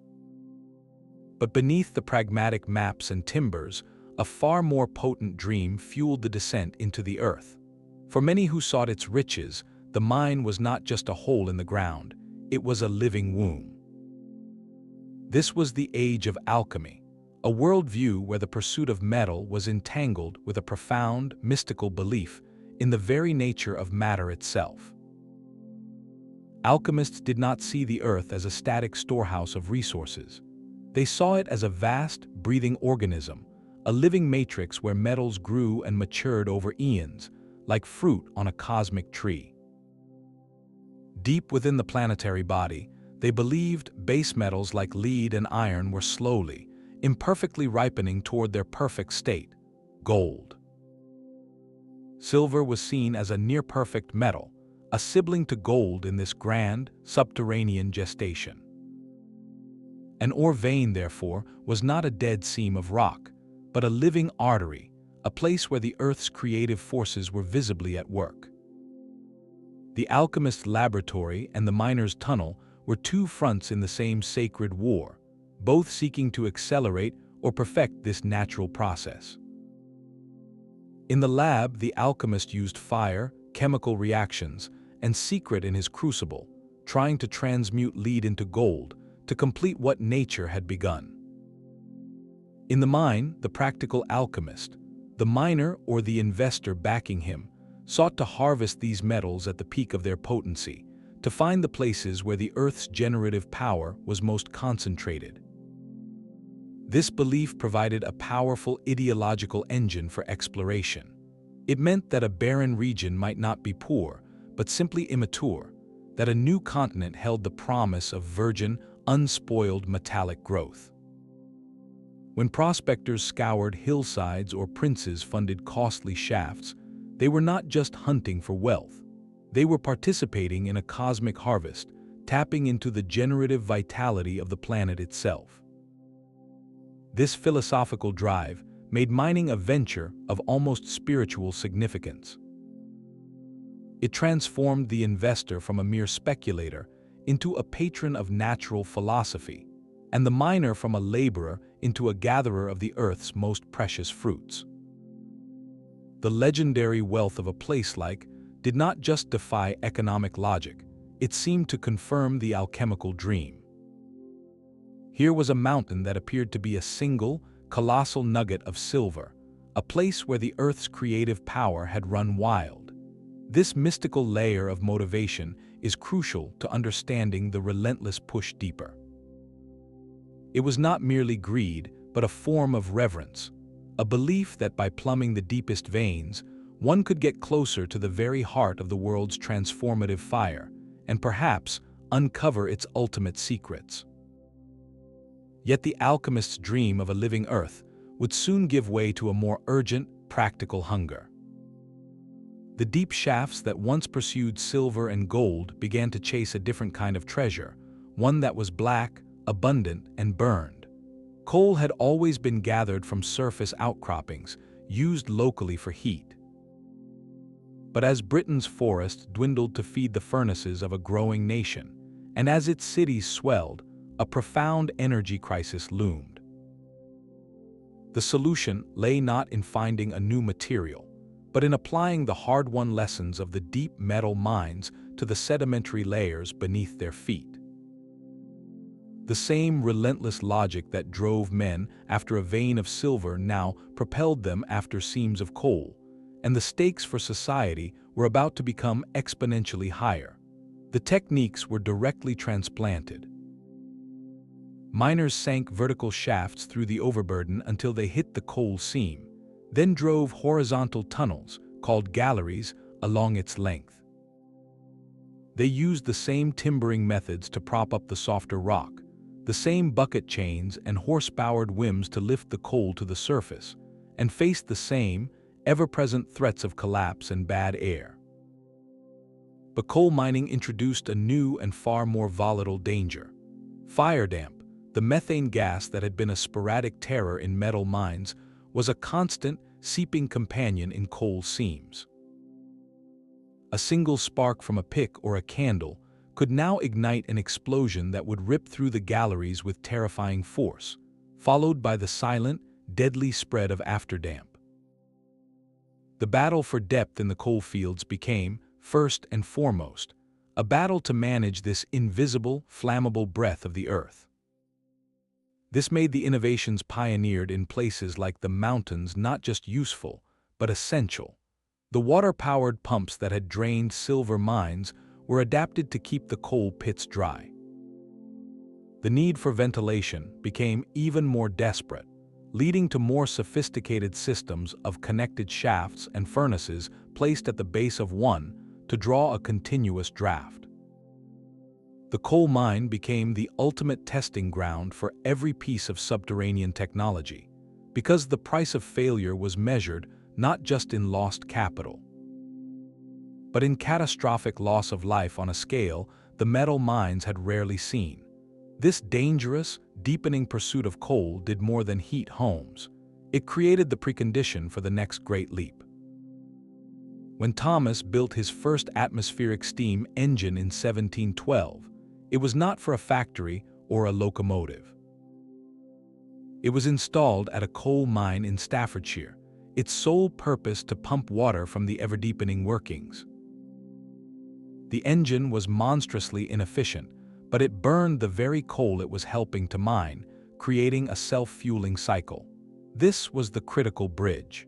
But beneath the pragmatic maps and timbers, a far more potent dream fueled the descent into the earth. For many who sought its riches, the mine was not just a hole in the ground, it was a living womb. This was the age of alchemy, a worldview where the pursuit of metal was entangled with a profound, mystical belief in the very nature of matter itself. Alchemists did not see the earth as a static storehouse of resources. They saw it as a vast, breathing organism, a living matrix where metals grew and matured over eons, like fruit on a cosmic tree. Deep within the planetary body, they believed base metals like lead and iron were slowly, imperfectly ripening toward their perfect state, gold. Silver was seen as a near-perfect metal, a sibling to gold in this grand, subterranean gestation. An ore vein, therefore, was not a dead seam of rock, but a living artery, a place where the Earth's creative forces were visibly at work. The alchemist's laboratory and the miner's tunnel were two fronts in the same sacred war, both seeking to accelerate or perfect this natural process. In the lab, the alchemist used fire, chemical reactions, and secret in his crucible, trying to transmute lead into gold to complete what nature had begun. In the mine, the practical alchemist, the miner or the investor backing him, sought to harvest these metals at the peak of their potency, to find the places where the Earth's generative power was most concentrated. This belief provided a powerful ideological engine for exploration. It meant that a barren region might not be poor, but simply immature, that a new continent held the promise of virgin, unspoiled metallic growth. When prospectors scoured hillsides or princes funded costly shafts, they were not just hunting for wealth. They were participating in a cosmic harvest, tapping into the generative vitality of the planet itself. This philosophical drive made mining a venture of almost spiritual significance. It transformed the investor from a mere speculator into a patron of natural philosophy, and the miner from a laborer into a gatherer of the Earth's most precious fruits. The legendary wealth of a place like did not just defy economic logic, it seemed to confirm the alchemical dream. Here was a mountain that appeared to be a single, colossal nugget of silver, a place where the Earth's creative power had run wild. This mystical layer of motivation is crucial to understanding the relentless push deeper. It was not merely greed, but a form of reverence, a belief that by plumbing the deepest veins, one could get closer to the very heart of the world's transformative fire, and perhaps uncover its ultimate secrets. Yet the alchemist's dream of a living Earth would soon give way to a more urgent, practical hunger. The deep shafts that once pursued silver and gold began to chase a different kind of treasure, one that was black, abundant, and burned. Coal had always been gathered from surface outcroppings, used locally for heat. But as Britain's forests dwindled to feed the furnaces of a growing nation, and as its cities swelled, a profound energy crisis loomed. The solution lay not in finding a new material, but in applying the hard-won lessons of the deep metal mines to the sedimentary layers beneath their feet. The same relentless logic that drove men after a vein of silver now propelled them after seams of coal, and the stakes for society were about to become exponentially higher. The techniques were directly transplanted. Miners sank vertical shafts through the overburden until they hit the coal seam, then drove horizontal tunnels, called galleries, along its length. They used the same timbering methods to prop up the softer rock, the same bucket chains and horse-powered whims to lift the coal to the surface, and faced the same, ever-present threats of collapse and bad air. But coal mining introduced a new and far more volatile danger. Fire damp, the methane gas that had been a sporadic terror in metal mines, was a constant, seeping companion in coal seams. A single spark from a pick or a candle could now ignite an explosion that would rip through the galleries with terrifying force, followed by the silent, deadly spread of afterdamp. The battle for depth in the coal fields became, first and foremost, a battle to manage this invisible, flammable breath of the earth. This made the innovations pioneered in places like the mountains not just useful, but essential. The water-powered pumps that had drained silver mines were adapted to keep the coal pits dry. The need for ventilation became even more desperate, leading to more sophisticated systems of connected shafts and furnaces placed at the base of one to draw a continuous draft. The coal mine became the ultimate testing ground for every piece of subterranean technology, because the price of failure was measured not just in lost capital, but in catastrophic loss of life on a scale the metal mines had rarely seen. This dangerous, deepening pursuit of coal did more than heat homes. It created the precondition for the next great leap. When Thomas built his first atmospheric steam engine in 1712, it was not for a factory or a locomotive. It was installed at a coal mine in Staffordshire, its sole purpose to pump water from the ever-deepening workings. The engine was monstrously inefficient, but it burned the very coal it was helping to mine, creating a self-fueling cycle. This was the critical bridge.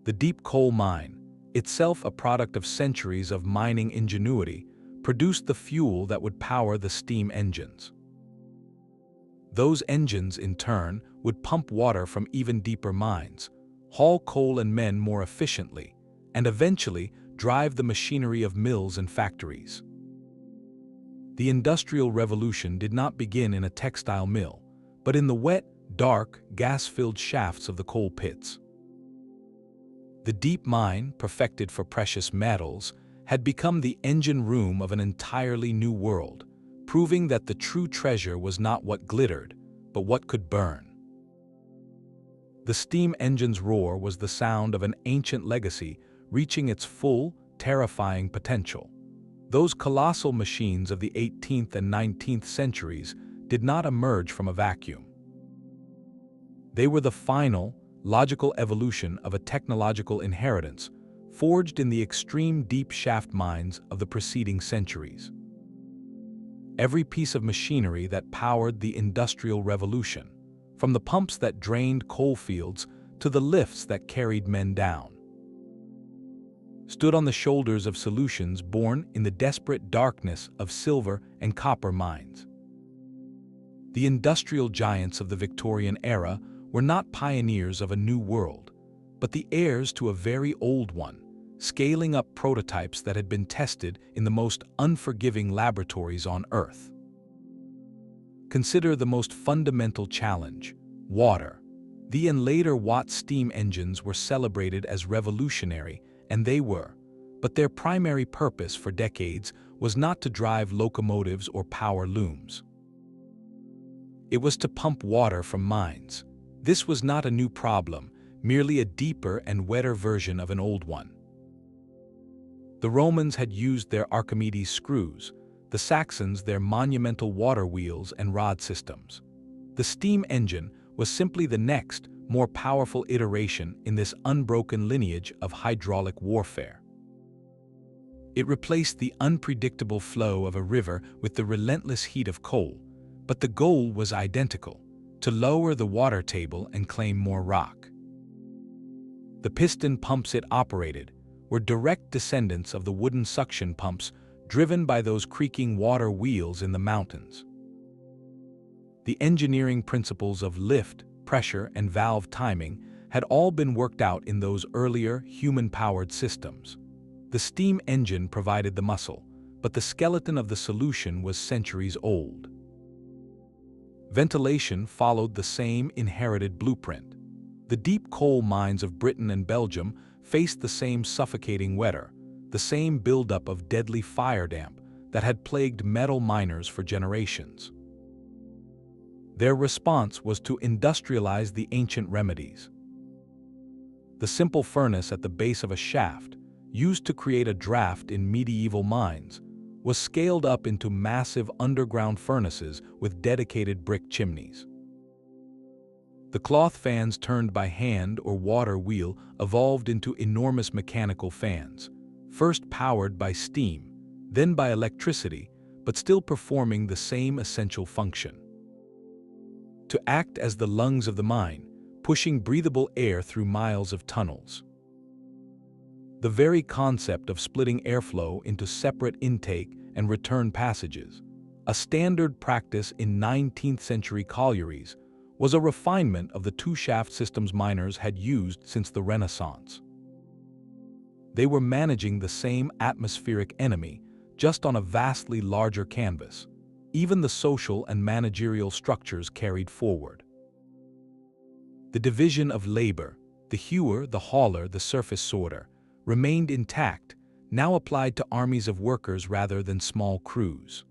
The deep coal mine, itself a product of centuries of mining ingenuity, produced the fuel that would power the steam engines. Those engines, in turn, would pump water from even deeper mines, haul coal and men more efficiently, and eventually drive the machinery of mills and factories. The Industrial Revolution did not begin in a textile mill, but in the wet, dark, gas-filled shafts of the coal pits. The deep mine, perfected for precious metals, had become the engine room of an entirely new world, proving that the true treasure was not what glittered, but what could burn. The steam engine's roar was the sound of an ancient legacy reaching its full, terrifying potential. Those colossal machines of the 18th and 19th centuries did not emerge from a vacuum. They were the final, logical evolution of a technological inheritance forged in the extreme deep shaft mines of the preceding centuries. Every piece of machinery that powered the Industrial Revolution, from the pumps that drained coal fields to the lifts that carried men down, stood on the shoulders of solutions born in the desperate darkness of silver and copper mines. The industrial giants of the Victorian era were not pioneers of a new world, but the heirs to a very old one, scaling up prototypes that had been tested in the most unforgiving laboratories on Earth. Consider the most fundamental challenge: water. The and later Watt steam engines were celebrated as revolutionary, and they were, but their primary purpose for decades was not to drive locomotives or power looms. It was to pump water from mines. This was not a new problem, merely a deeper and wetter version of an old one. The Romans had used their Archimedes screws, the Saxons their monumental water wheels and rod systems. The steam engine was simply the next, more powerful iteration in this unbroken lineage of hydraulic warfare. It replaced the unpredictable flow of a river with the relentless heat of coal, but the goal was identical: to lower the water table and claim more rock. The piston pumps it operated were direct descendants of the wooden suction pumps driven by those creaking water wheels in the mountains. The engineering principles of lift, pressure, and valve timing had all been worked out in those earlier human-powered systems. The steam engine provided the muscle, but the skeleton of the solution was centuries old. Ventilation followed the same inherited blueprint. The deep coal mines of Britain and Belgium faced the same suffocating weather, the same buildup of deadly fire damp that had plagued metal miners for generations. Their response was to industrialize the ancient remedies. The simple furnace at the base of a shaft, used to create a draft in medieval mines, was scaled up into massive underground furnaces with dedicated brick chimneys. The cloth fans turned by hand or water wheel evolved into enormous mechanical fans, first powered by steam, then by electricity, but still performing the same essential function: to act as the lungs of the mine, pushing breathable air through miles of tunnels. The very concept of splitting airflow into separate intake and return passages, a standard practice in 19th century collieries, was a refinement of the two-shaft systems miners had used since the Renaissance. They were managing the same atmospheric enemy, just on a vastly larger canvas. Even the social and managerial structures carried forward. The division of labor, the hewer, the hauler, the surface sorter, remained intact, now applied to armies of workers rather than small crews.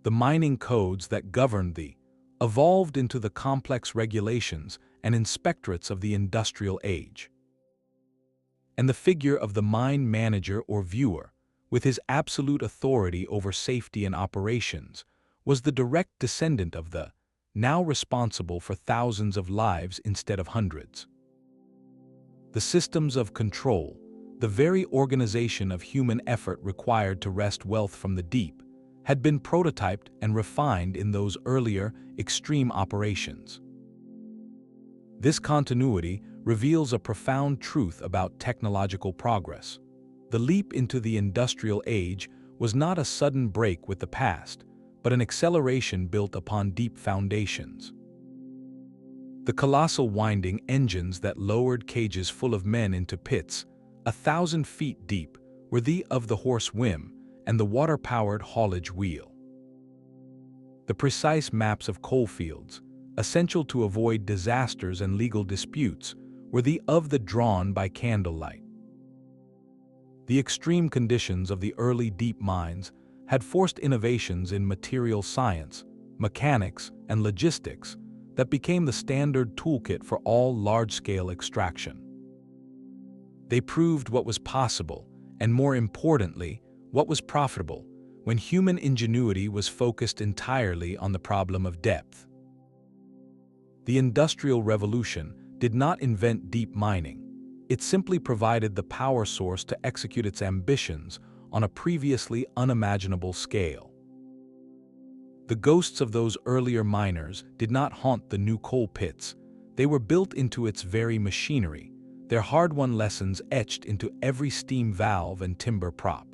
The mining codes that governed the evolved into the complex regulations and inspectorates of the industrial age. And the figure of the mine manager or viewer, with his absolute authority over safety and operations, was the direct descendant of the now responsible for thousands of lives instead of hundreds. The systems of control, the very organization of human effort required to wrest wealth from the deep, had been prototyped and refined in those earlier, extreme operations. This continuity reveals a profound truth about technological progress. The leap into the industrial age was not a sudden break with the past, but an acceleration built upon deep foundations. The colossal winding engines that lowered cages full of men into pits 1,000 feet deep were the of the horse whim and the water-powered haulage wheel. The precise maps of coalfields, essential to avoid disasters and legal disputes, were the of the drawn by candlelight. The extreme conditions of the early deep mines had forced innovations in material science, mechanics, and logistics that became the standard toolkit for all large-scale extraction. They proved what was possible, and more importantly, what was profitable, when human ingenuity was focused entirely on the problem of depth. The Industrial Revolution did not invent deep mining. It simply provided the power source to execute its ambitions on a previously unimaginable scale. The ghosts of those earlier miners did not haunt the new coal pits. They were built into its very machinery, their hard-won lessons etched into every steam valve and timber prop.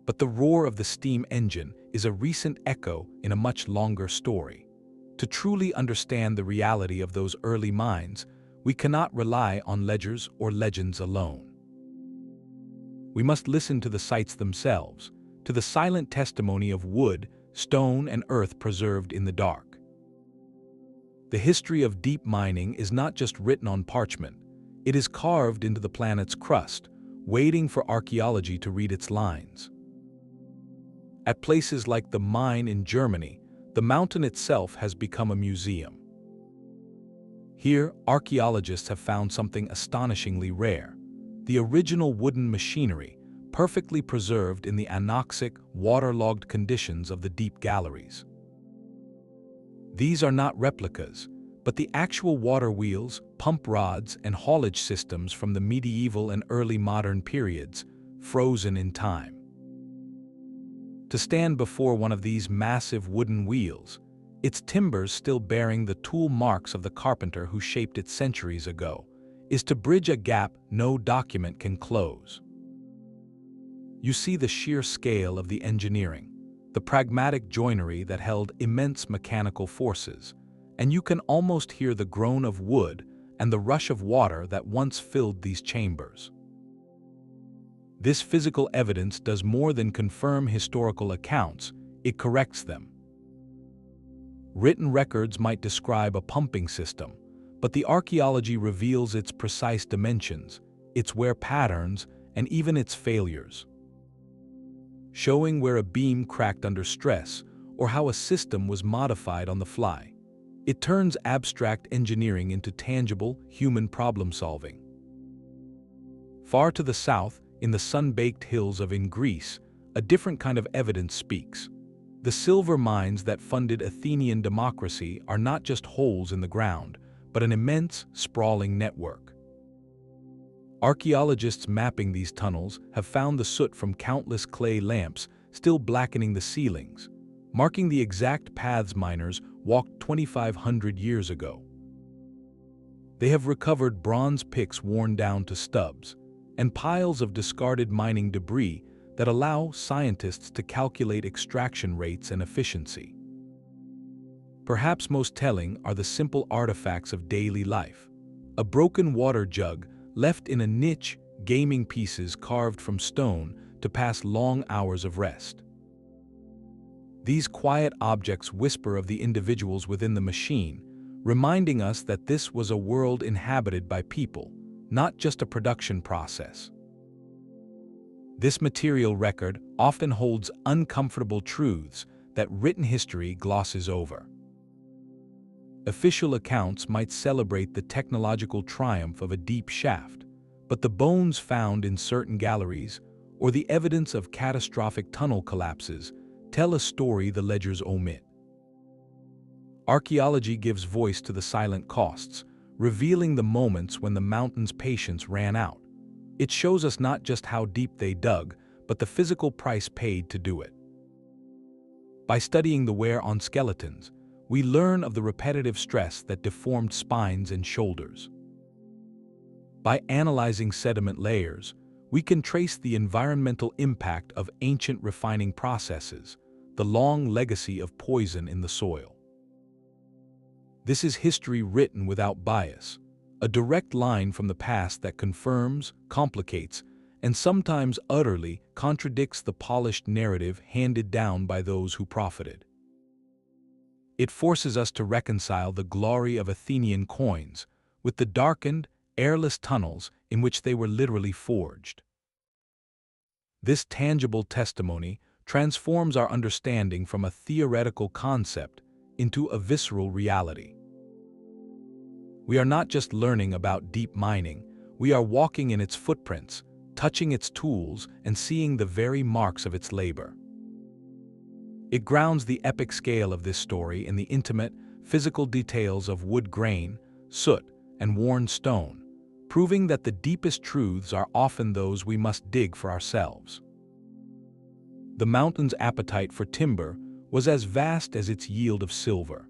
But the roar of the steam engine is a recent echo in a much longer story. To truly understand the reality of those early mines, we cannot rely on ledgers or legends alone. We must listen to the sites themselves, to the silent testimony of wood, stone, and earth preserved in the dark. The history of deep mining is not just written on parchment, it is carved into the planet's crust, waiting for archaeology to read its lines. At places like the mine in Germany, the mountain itself has become a museum. Here, archaeologists have found something astonishingly rare: the original wooden machinery, perfectly preserved in the anoxic, waterlogged conditions of the deep galleries. These are not replicas, but the actual water wheels, pump rods, and haulage systems from the medieval and early modern periods, frozen in time. To stand before one of these massive wooden wheels, its timbers still bearing the tool marks of the carpenter who shaped it centuries ago, is to bridge a gap no document can close. You see the sheer scale of the engineering, the pragmatic joinery that held immense mechanical forces, and you can almost hear the groan of wood and the rush of water that once filled these chambers. This physical evidence does more than confirm historical accounts, it corrects them. Written records might describe a pumping system, but the archaeology reveals its precise dimensions, its wear patterns, and even its failures. Showing where a beam cracked under stress or how a system was modified on the fly. It turns abstract engineering into tangible, human problem-solving. Far to the south, in the sun-baked hills of Greece, a different kind of evidence speaks. The silver mines that funded Athenian democracy are not just holes in the ground, but an immense, sprawling network. Archaeologists mapping these tunnels have found the soot from countless clay lamps still blackening the ceilings, marking the exact paths miners walked 2,500 years ago. They have recovered bronze picks worn down to stubs, and piles of discarded mining debris that allow scientists to calculate extraction rates and efficiency. Perhaps most telling are the simple artifacts of daily life. A broken water jug left in a niche, gaming pieces carved from stone to pass long hours of rest. These quiet objects whisper of the individuals within the machine, reminding us that this was a world inhabited by people, not just a production process. This material record often holds uncomfortable truths that written history glosses over. Official accounts might celebrate the technological triumph of a deep shaft, but the bones found in certain galleries, or the evidence of catastrophic tunnel collapses, tell a story the ledgers omit. Archaeology gives voice to the silent costs, revealing the moments when the mountains' patience ran out. It shows us not just how deep they dug, but the physical price paid to do it. By studying the wear on skeletons, we learn of the repetitive stress that deformed spines and shoulders. By analyzing sediment layers, we can trace the environmental impact of ancient refining processes, the long legacy of poison in the soil. This is history written without bias, a direct line from the past that confirms, complicates, and sometimes utterly contradicts the polished narrative handed down by those who profited. It forces us to reconcile the glory of Athenian coins with the darkened, airless tunnels in which they were literally forged. This tangible testimony transforms our understanding from a theoretical concept into a visceral reality. We are not just learning about deep mining, we are walking in its footprints, touching its tools, and seeing the very marks of its labor. It grounds the epic scale of this story in the intimate, physical details of wood grain, soot, and worn stone, proving that the deepest truths are often those we must dig for ourselves. The mountain's appetite for timber was as vast as its yield of silver.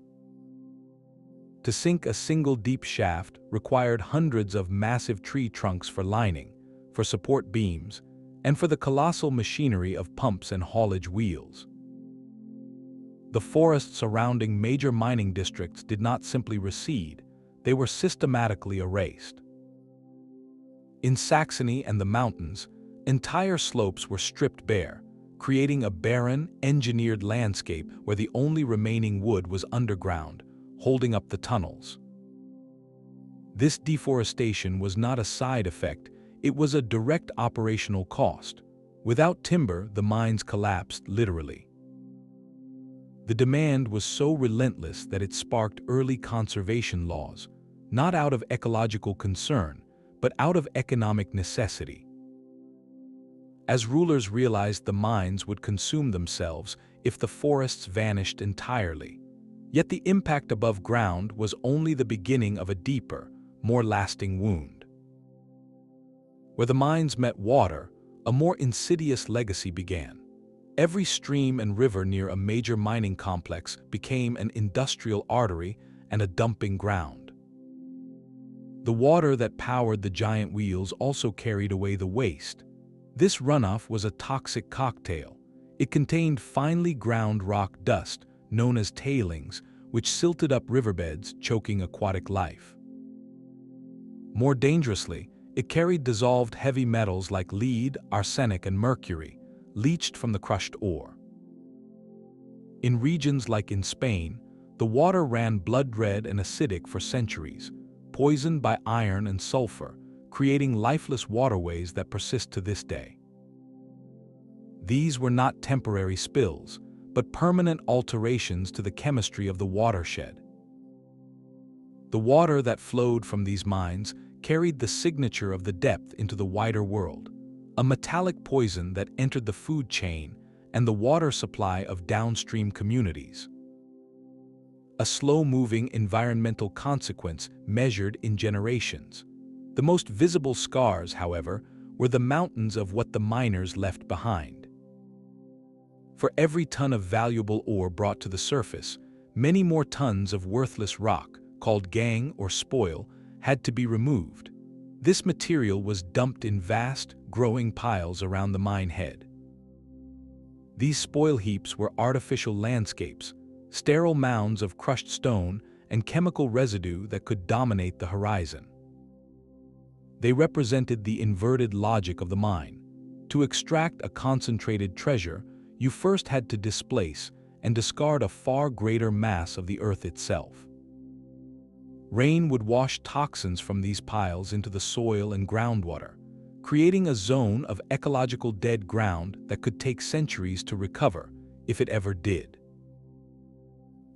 To sink a single deep shaft required hundreds of massive tree trunks for lining, for support beams, and for the colossal machinery of pumps and haulage wheels. The forests surrounding major mining districts did not simply recede, they were systematically erased. In Saxony and the mountains, entire slopes were stripped bare, creating a barren, engineered landscape where the only remaining wood was underground, holding up the tunnels. This deforestation was not a side effect, it was a direct operational cost. Without timber, the mines collapsed literally. The demand was so relentless that it sparked early conservation laws, not out of ecological concern, but out of economic necessity. As rulers realized the mines would consume themselves if the forests vanished entirely. Yet the impact above ground was only the beginning of a deeper, more lasting wound. Where the mines met water, a more insidious legacy began. Every stream and river near a major mining complex became an industrial artery and a dumping ground. The water that powered the giant wheels also carried away the waste. This runoff was a toxic cocktail. It contained finely ground rock dust, known as tailings, which silted up riverbeds, choking aquatic life. More dangerously, it carried dissolved heavy metals like lead, arsenic, and mercury, leached from the crushed ore. In regions like in Spain, the water ran blood-red and acidic for centuries, poisoned by iron and sulfur, creating lifeless waterways that persist to this day. These were not temporary spills, but permanent alterations to the chemistry of the watershed. The water that flowed from these mines carried the signature of the depth into the wider world, a metallic poison that entered the food chain and the water supply of downstream communities. A slow-moving environmental consequence measured in generations. The most visible scars, however, were the mountains of what the miners left behind. For every ton of valuable ore brought to the surface, many more tons of worthless rock, called gangue or spoil, had to be removed. This material was dumped in vast, growing piles around the mine head. These spoil heaps were artificial landscapes, sterile mounds of crushed stone and chemical residue that could dominate the horizon. They represented the inverted logic of the mine. To extract a concentrated treasure, you first had to displace and discard a far greater mass of the earth itself. Rain would wash toxins from these piles into the soil and groundwater, creating a zone of ecological dead ground that could take centuries to recover, if it ever did.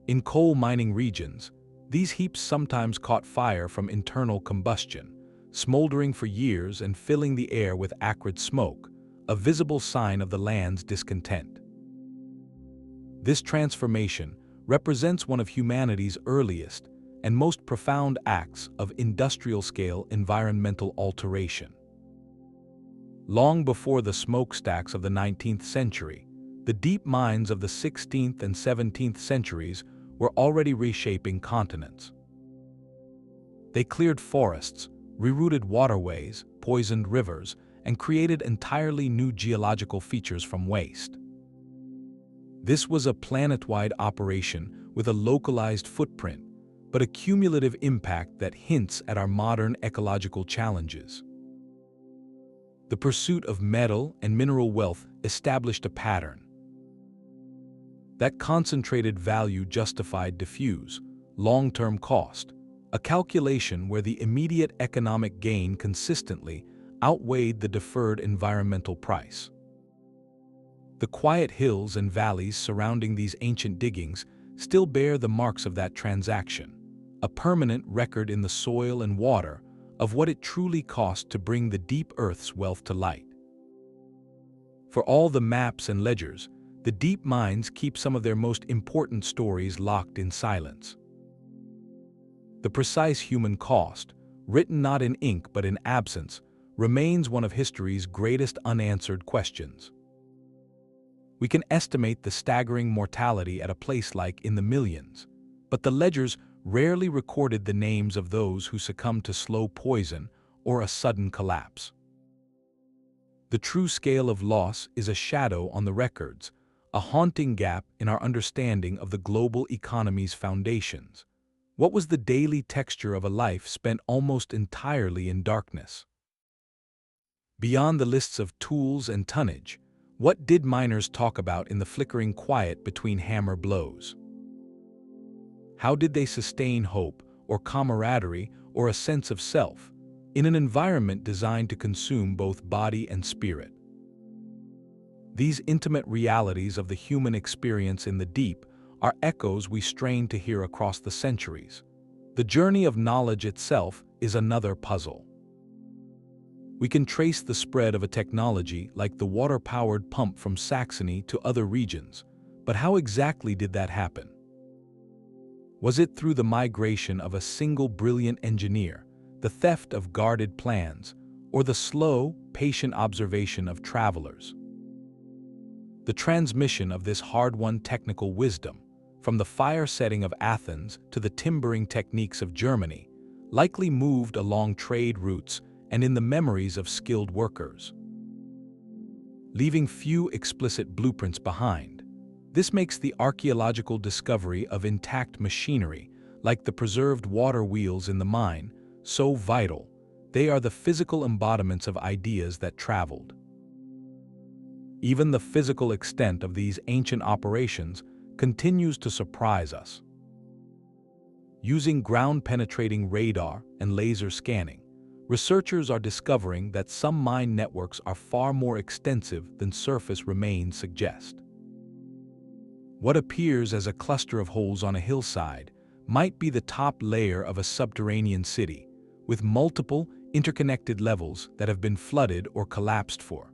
In coal mining regions, these heaps sometimes caught fire from internal combustion, smoldering for years and filling the air with acrid smoke, a visible sign of the land's discontent. This transformation, represents one of humanity's earliest and most profound acts of industrial-scale environmental alteration. Long before the smokestacks of the 19th century, the deep mines of the 16th and 17th centuries were already reshaping continents. They cleared forests, rerouted waterways, poisoned rivers, and created entirely new geological features from waste. This was a planet-wide operation with a localized footprint, but a cumulative impact that hints at our modern ecological challenges. The pursuit of metal and mineral wealth established a pattern. That concentrated value justified diffuse, long-term cost, a calculation where the immediate economic gain consistently outweighed the deferred environmental price. The quiet hills and valleys surrounding these ancient diggings still bear the marks of that transaction, a permanent record in the soil and water of what it truly cost to bring the deep earth's wealth to light. For all the maps and ledgers, the deep mines keep some of their most important stories locked in silence. The precise human cost, written not in ink but in absence, remains one of history's greatest unanswered questions. We can estimate the staggering mortality at a place like in the millions, but the ledgers rarely recorded the names of those who succumbed to slow poison or a sudden collapse. The true scale of loss is a shadow on the records, a haunting gap in our understanding of the global economy's foundations. What was the daily texture of a life spent almost entirely in darkness? Beyond the lists of tools and tonnage, what did miners talk about in the flickering quiet between hammer blows? How did they sustain hope or camaraderie or a sense of self in an environment designed to consume both body and spirit? These intimate realities of the human experience in the deep are echoes we strain to hear across the centuries. The journey of knowledge itself is another puzzle. We can trace the spread of a technology like the water-powered pump from Saxony to other regions, but how exactly did that happen? Was it through the migration of a single brilliant engineer, the theft of guarded plans, or the slow, patient observation of travelers? The transmission of this hard-won technical wisdom, from the fire setting of Athens to the timbering techniques of Germany, likely moved along trade routes and in the memories of skilled workers, leaving few explicit blueprints behind. This makes the archaeological discovery of intact machinery, like the preserved water wheels in the mine, so vital. They are the physical embodiments of ideas that traveled. Even the physical extent of these ancient operations continues to surprise us. Using ground-penetrating radar and laser scanning, researchers are discovering that some mine networks are far more extensive than surface remains suggest. What appears as a cluster of holes on a hillside might be the top layer of a subterranean city, with multiple, interconnected levels that have been flooded or collapsed for.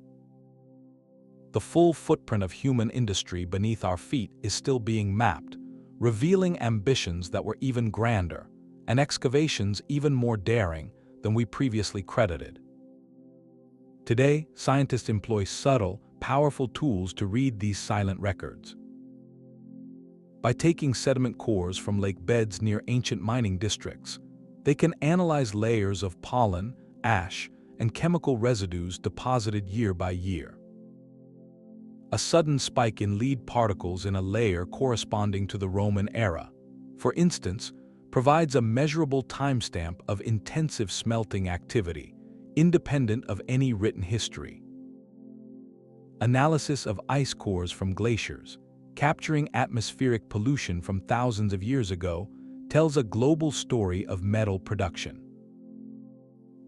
The full footprint of human industry beneath our feet is still being mapped, revealing ambitions that were even grander, and excavations even more daring than we previously credited. Today, scientists employ subtle, powerful tools to read these silent records. By taking sediment cores from lake beds near ancient mining districts, they can analyze layers of pollen, ash, and chemical residues deposited year by year. A sudden spike in lead particles in a layer corresponding to the Roman era, for instance, provides a measurable timestamp of intensive smelting activity, independent of any written history. Analysis of ice cores from glaciers, capturing atmospheric pollution from thousands of years ago, tells a global story of metal production,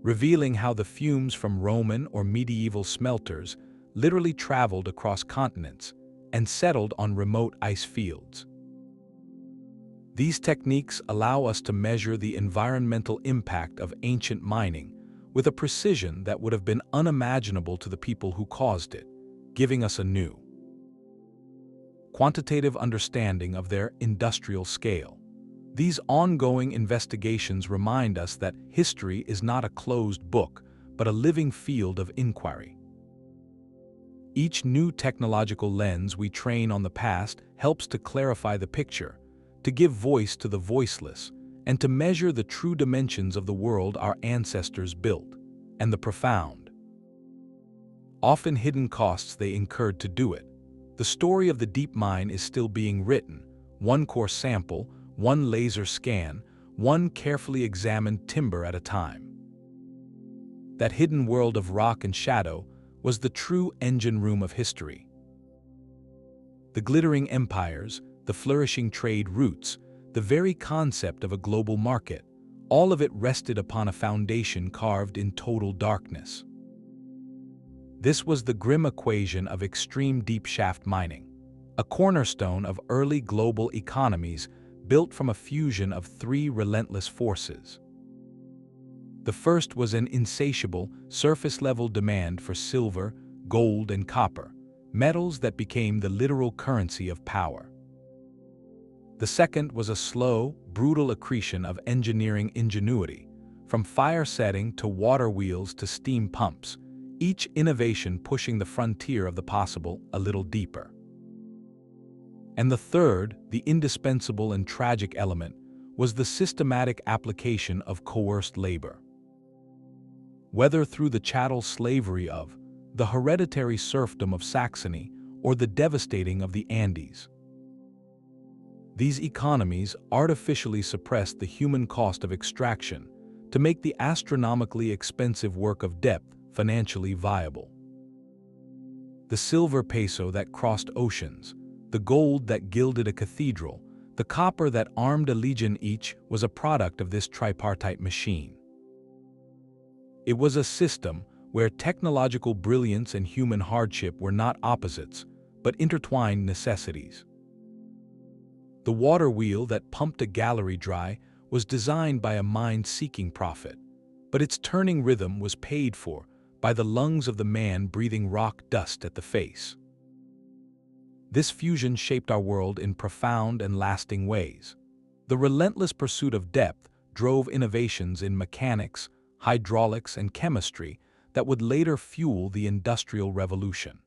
revealing how the fumes from Roman or medieval smelters literally traveled across continents and settled on remote ice fields. These techniques allow us to measure the environmental impact of ancient mining with a precision that would have been unimaginable to the people who caused it, giving us a new quantitative understanding of their industrial scale. These ongoing investigations remind us that history is not a closed book, but a living field of inquiry. Each new technological lens we train on the past helps to clarify the picture, to give voice to the voiceless, and to measure the true dimensions of the world our ancestors built, and the profound, often hidden costs they incurred to do it. The story of the deep mine is still being written, one core sample, one laser scan, one carefully examined timber at a time. That hidden world of rock and shadow was the true engine room of history. The glittering empires, the flourishing trade routes, the very concept of a global market, all of it rested upon a foundation carved in total darkness. This was the grim equation of extreme deep shaft mining, a cornerstone of early global economies built from a fusion of three relentless forces. The first was an insatiable, surface-level demand for silver, gold, and copper, metals that became the literal currency of power. The second was a slow, brutal accretion of engineering ingenuity, from fire setting to water wheels to steam pumps, each innovation pushing the frontier of the possible a little deeper. And the third, the indispensable and tragic element, was the systematic application of coerced labor. Whether through the chattel slavery of the hereditary serfdom of Saxony or the devastating of the Andes, these economies artificially suppressed the human cost of extraction to make the astronomically expensive work of depth financially viable. The silver peso that crossed oceans, the gold that gilded a cathedral, the copper that armed a legion each was a product of this tripartite machine. It was a system where technological brilliance and human hardship were not opposites, but intertwined necessities. The water wheel that pumped a gallery dry was designed by a mind seeking profit, but its turning rhythm was paid for by the lungs of the man breathing rock dust at the face. This fusion shaped our world in profound and lasting ways. The relentless pursuit of depth drove innovations in mechanics, hydraulics, and chemistry that would later fuel the Industrial Revolution.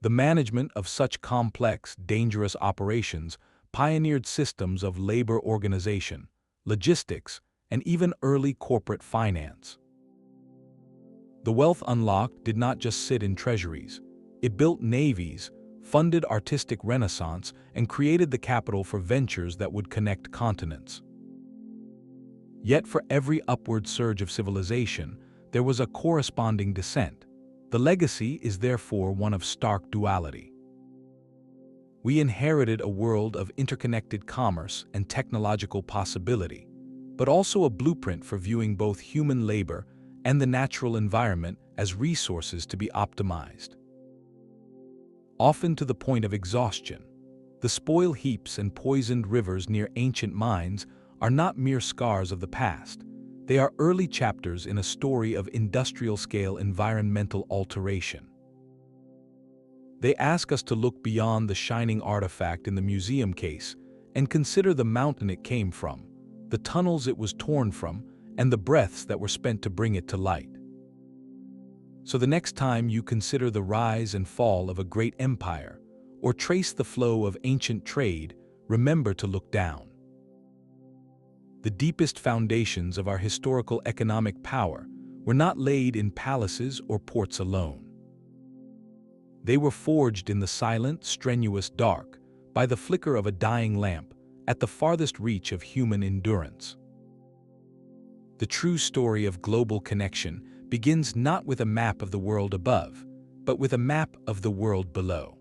The management of such complex, dangerous operations pioneered systems of labor organization, logistics, and even early corporate finance. The wealth unlocked did not just sit in treasuries. It built navies, funded artistic renaissance, and created the capital for ventures that would connect continents. Yet for every upward surge of civilization, there was a corresponding descent. The legacy is therefore one of stark duality. We inherited a world of interconnected commerce and technological possibility, but also a blueprint for viewing both human labor and the natural environment as resources to be optimized. Often to the point of exhaustion, the spoil heaps and poisoned rivers near ancient mines are not mere scars of the past. They are early chapters in a story of industrial-scale environmental alteration. They ask us to look beyond the shining artifact in the museum case and consider the mountain it came from, the tunnels it was torn from, and the breaths that were spent to bring it to light. So the next time you consider the rise and fall of a great empire, or trace the flow of ancient trade, remember to look down. The deepest foundations of our historical economic power were not laid in palaces or ports alone. They were forged in the silent, strenuous dark, by the flicker of a dying lamp, at the farthest reach of human endurance. The true story of global connection begins not with a map of the world above, but with a map of the world below.